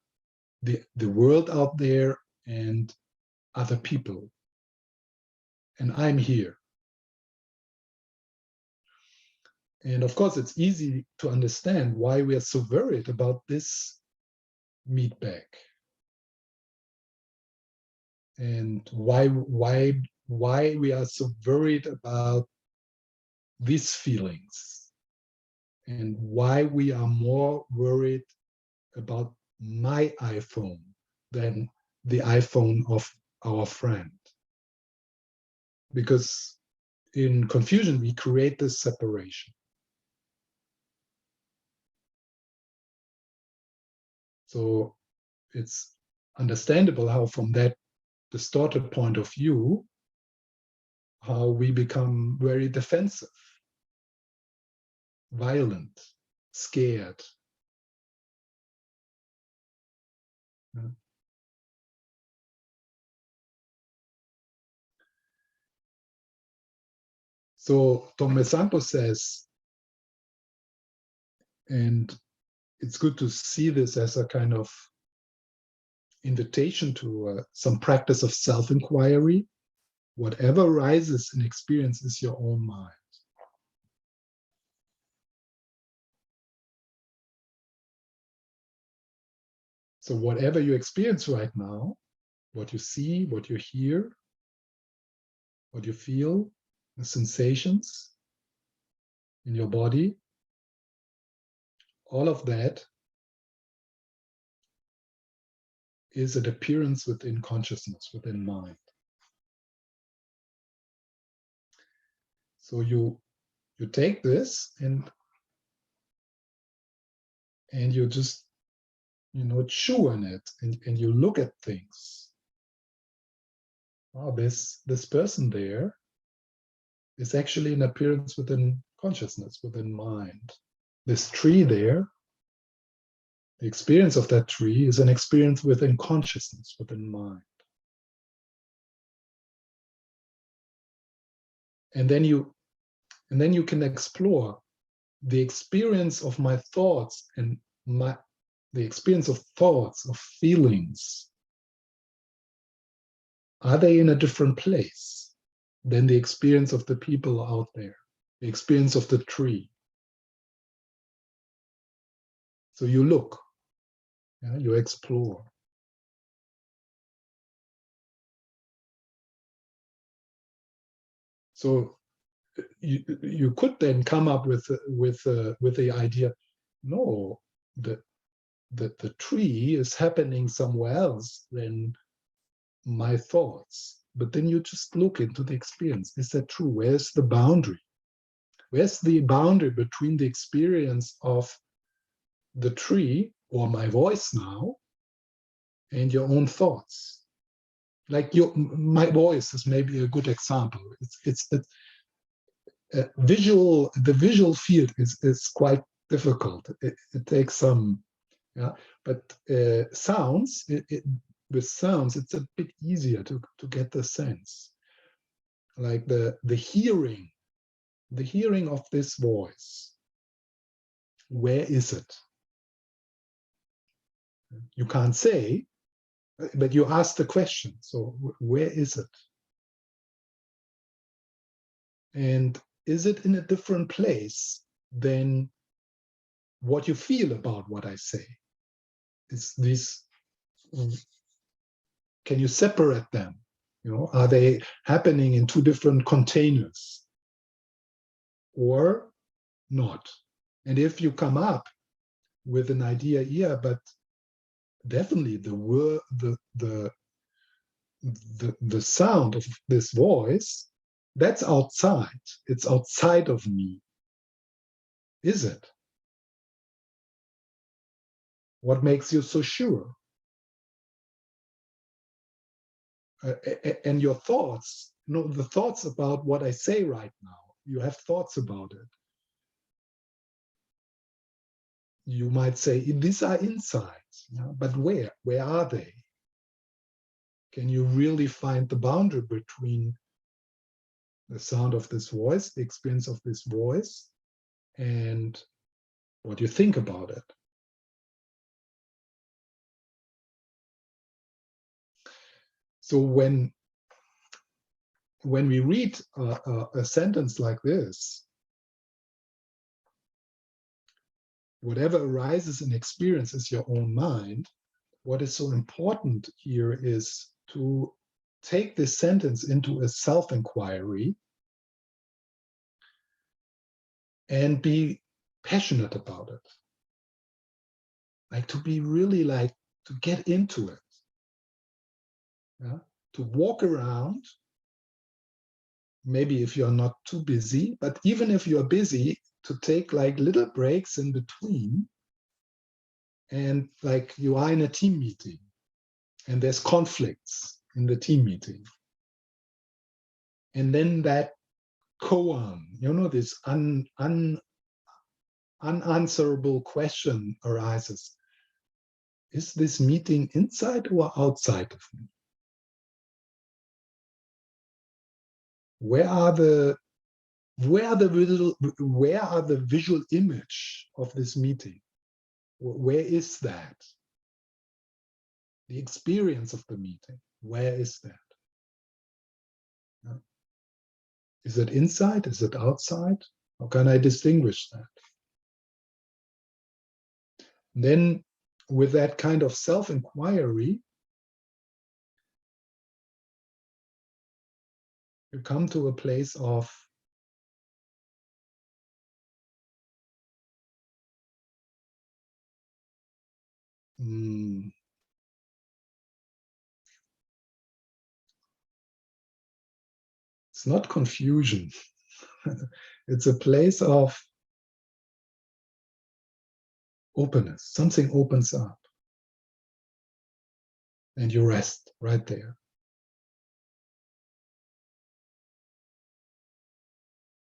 the world out there and other people. And I'm here. And of course, it's easy to understand why we are so worried about this meat bag, and why we are so worried about these feelings, and why we are more worried about my iPhone than the iPhone of our friend. Because in confusion, we create this separation. So it's understandable how, from that distorted point of view, how we become very defensive, violent, scared. Yeah. So Tome Sampo says, and it's good to see this as a kind of invitation to some practice of self-inquiry. Whatever arises in experience is your own mind. So whatever you experience right now, what you see, what you hear, what you feel, the sensations in your body, all of that is an appearance within consciousness, within mind. So you take this and you just chew on it, and you look at things. Oh, this person there is actually an appearance within consciousness, within mind. This tree there, the experience of that tree is an experience within consciousness, within mind. And then you can explore the experience of my thoughts and the experience of thoughts, of feelings. Are they in a different place than the experience of the people out there, the experience of the tree? So you look, you explore. So you could then come up with the idea, no, the tree is happening somewhere else than my thoughts. But then you just look into the experience. Is that true? Where's the boundary? Where's the boundary between the experience of the tree or my voice now and your own thoughts? Like my voice is maybe a good example. The visual field is quite difficult. It takes some, but sounds, with sounds, it's a bit easier to get the sense. Like the hearing of this voice. Where is it? You can't say, but you ask the question. So where is it? And is it in a different place than what you feel about what I say? Is this, can you separate them? Are they happening in two different containers or not? And if you come up with an idea, yeah, but definitely the sound of this voice, that's outside. It's outside of me. Is it? What makes you so sure? And your thoughts, the thoughts about what I say right now, you have thoughts about it. You might say, these are insights, but where? Where are they? Can you really find the boundary between the sound of this voice, the experience of this voice, and what you think about it? So when we read a sentence like this, whatever arises in experience is your own mind. What is so important here is to take this sentence into a self-inquiry and be passionate about it. Like to be really to get into it. To walk around, maybe if you're not too busy, but even if you're busy, to take little breaks in between, and you are in a team meeting and there's conflicts in the team meeting. And then that koan, this unanswerable question arises. Is this meeting inside or outside of me? Where are the visual image of this meeting? Where is that? The experience of the meeting, where is that? Is it inside? Is it outside? How can I distinguish that? Then, with that kind of self-inquiry, you come to a place of it's not confusion. It's a place of openness. Something opens up. And you rest right there.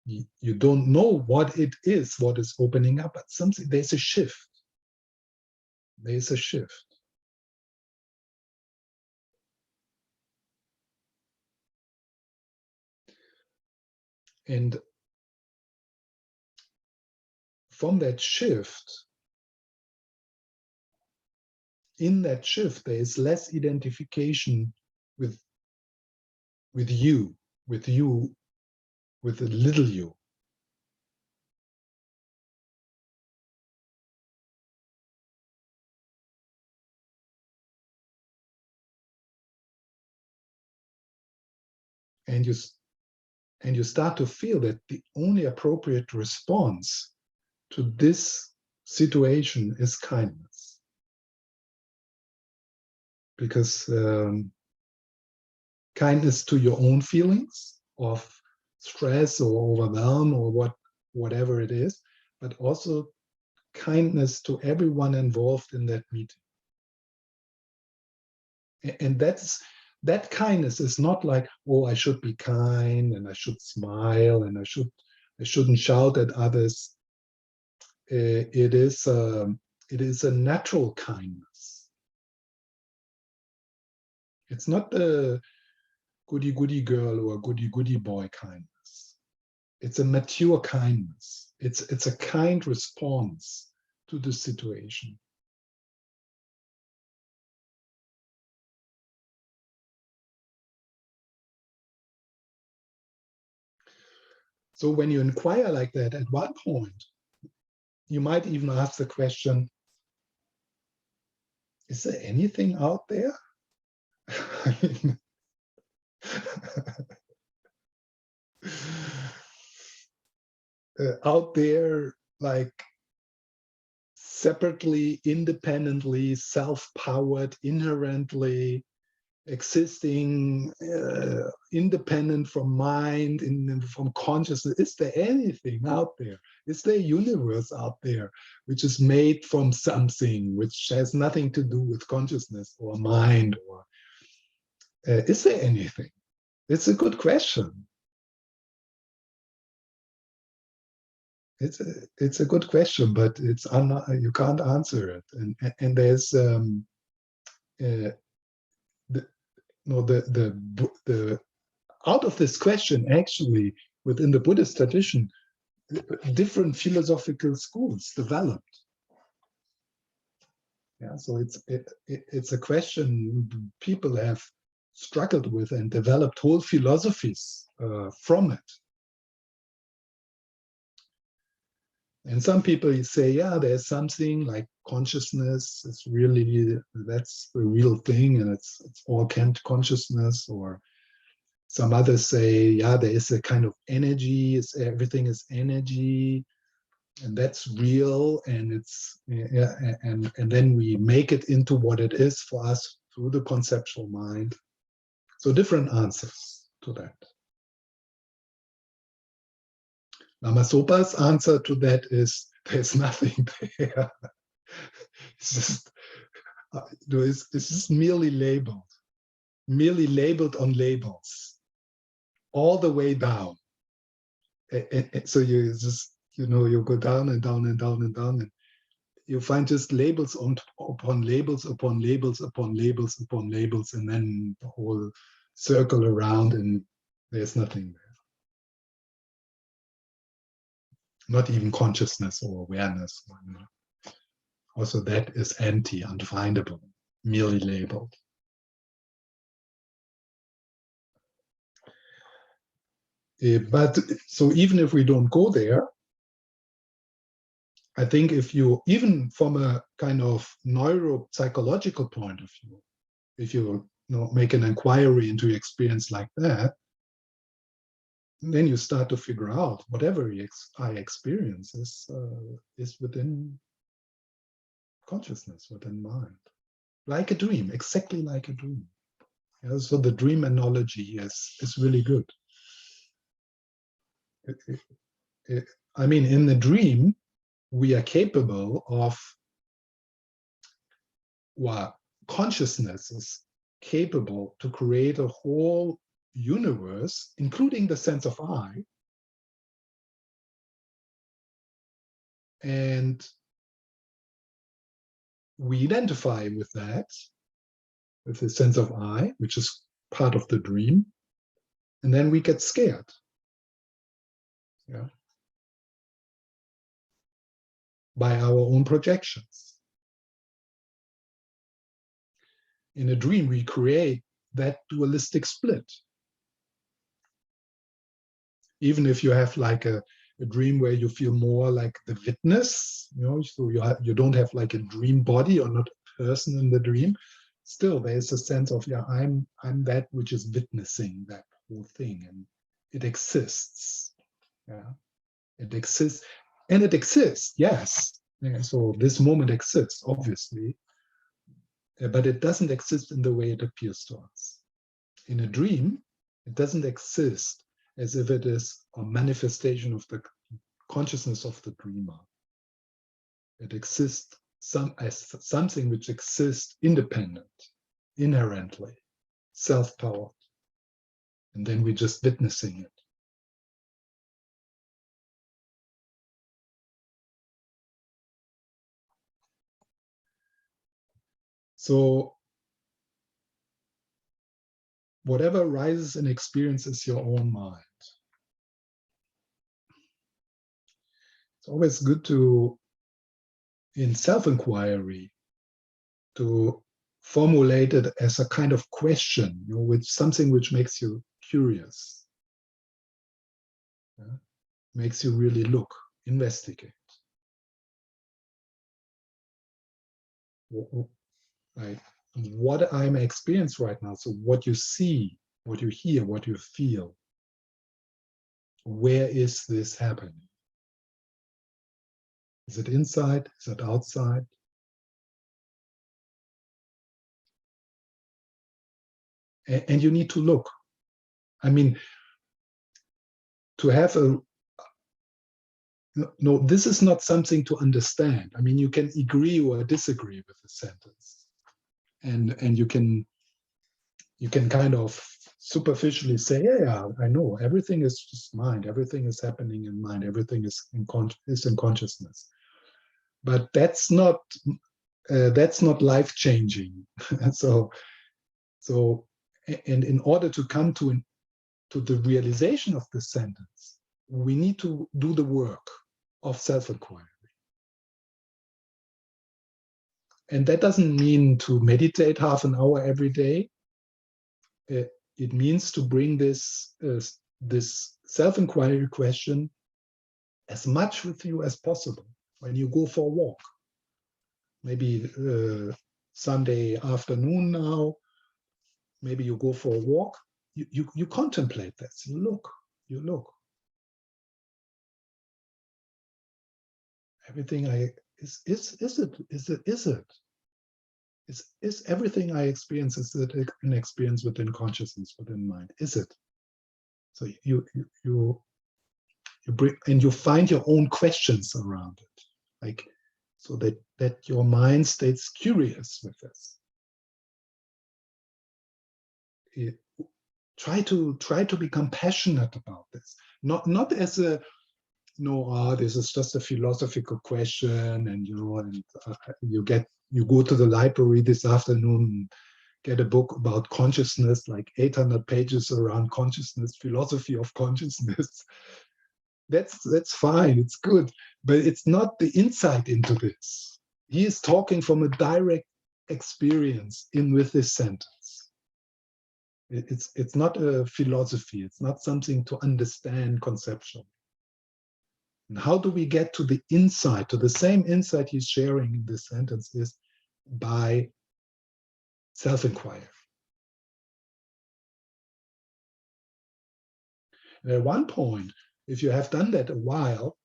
You don't know what it is, what is opening up, but something, there's a shift. There's a shift. And from that shift, in that shift, there is less identification with you, with the little you. And you start to feel that the only appropriate response to this situation is kindness. Because kindness to your own feelings of stress or overwhelm or whatever it is, but also kindness to everyone involved in that meeting. And that kindness is not like, oh, I should be kind and I should smile and I shouldn't shout at others. It is a natural kindness. It's not a goody girl or goody boy kindness. It's a mature kindness. It's a kind response to the situation. So when you inquire like that, at one point, you might even ask the question, is there anything out there? I mean, out there, like separately, independently, self-powered, inherently existing, independent from mind, from consciousness. Is there anything out there? Is there a universe out there which is made from something which has nothing to do with consciousness or mind? Or is there anything? It's a good question. It's a good question, but you can't answer it. And there's the out of this question, actually, within the Buddhist tradition, different philosophical schools developed. Yeah, so it's a question people have struggled with and developed whole philosophies from it. And some people say, yeah, there's something like consciousness. It's really, that's the real thing, and it's all consciousness. Or some others say, yeah, there is a kind of energy. Everything is energy, and that's real. And and then we make it into what it is for us through the conceptual mind. So different answers to that. Lama Sopa's answer to that is there's nothing there. It's just merely labeled on labels. all the way down. So you just, you go down and down and down and down, and you find just labels upon labels upon labels upon labels upon labels, and then the whole circle around, and there's nothing there. Not even consciousness or awareness. Also, that is empty, unfindable, merely labeled. But so even if we don't go there, I think if you, even from a kind of neuropsychological point of view, if you, make an inquiry into your experience like that, then you start to figure out whatever I experience is within consciousness, within mind, like a dream, exactly like a dream. Yeah, so the dream analogy is really good. I mean, in the dream, we are capable of, well, consciousness is capable to create a whole universe, including the sense of I. And we identify with that, with the sense of I, which is part of the dream. And then we get scared. Yeah. By our own projections. In a dream, we create that dualistic split. Even if you have like a dream where you feel more like the witness, so you don't have like a dream body or not a person in the dream, still there's a sense of, yeah, I'm that which is witnessing that whole thing, and it exists. Yeah, it exists, and it exists, yes. Yeah, so this moment exists, obviously, but it doesn't exist in the way it appears to us. In a dream, it doesn't exist as if it is a manifestation of the consciousness of the dreamer. It exists as something which exists independent, inherently, self-powered. And then we're just witnessing it. So whatever arises in experience is your own mind. It's always good to, in self-inquiry, to formulate it as a kind of question, with something which makes you curious, makes you really look, investigate. Like what I'm experiencing right now. So what you see, what you hear, what you feel, where is this happening? Is it inside? Is it outside? And you need to look. I mean, to have a, no, this is not something to understand. I mean, you can agree or disagree with the sentence. And you can kind of superficially say, yeah, I know, everything is just mind, everything is happening in mind, everything is in consciousness. But that's not life-changing. so and in order to come to the realization of this sentence, we need to do the work of self-inquiry. And that doesn't mean to meditate half an hour every day. It means to bring this self-inquiry question as much with you as possible when you go for a walk. Maybe Sunday afternoon now, maybe you go for a walk, you contemplate this, you look. Everything is it? Is everything I experience, is it an experience within consciousness, within mind? Is it? So you bring, and you find your own questions around it, like, so that your mind stays curious with this. try to become passionate about this. Not as a this is just a philosophical question, and you go to the library this afternoon, get a book about consciousness, like 800 pages around consciousness, philosophy of consciousness. That's fine, it's good, but it's not the insight into this. He is talking from a direct experience with this sentence. It's not a philosophy. It's not something to understand conceptually. And how do we get to the insight, to the same insight he's sharing in this sentence, is by self-inquiry. And at one point, if you have done that a while,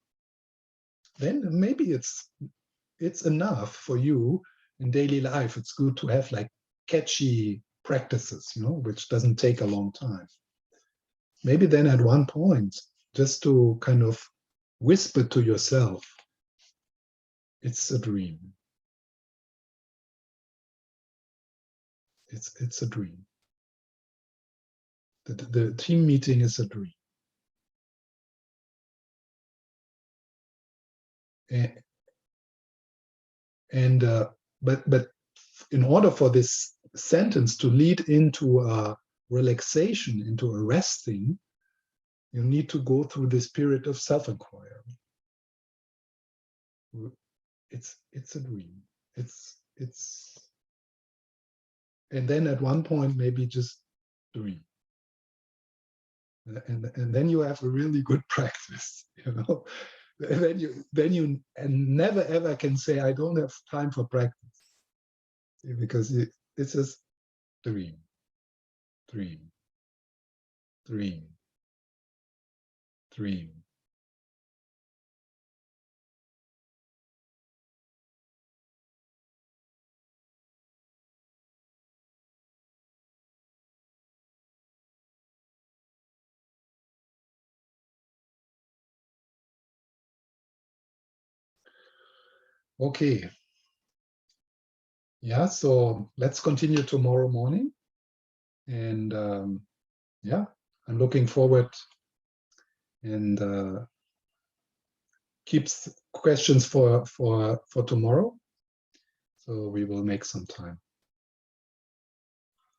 then maybe it's enough for you in daily life. It's good to have like catchy practices, which doesn't take a long time. Maybe then at one point, just to kind of whisper to yourself, it's a dream. It's a dream. The team meeting is a dream. But in order for this sentence to lead into a relaxation, into a resting, you need to go through this period of self-inquiry. It's a dream. And then at one point maybe just dream. And then you have a really good practice, And then you never ever can say, I don't have time for practice, because it's just dream, dream, dream, dream. Okay. Yeah, so let's continue tomorrow morning. And yeah, I'm looking forward, and keeps questions for tomorrow. So we will make some time.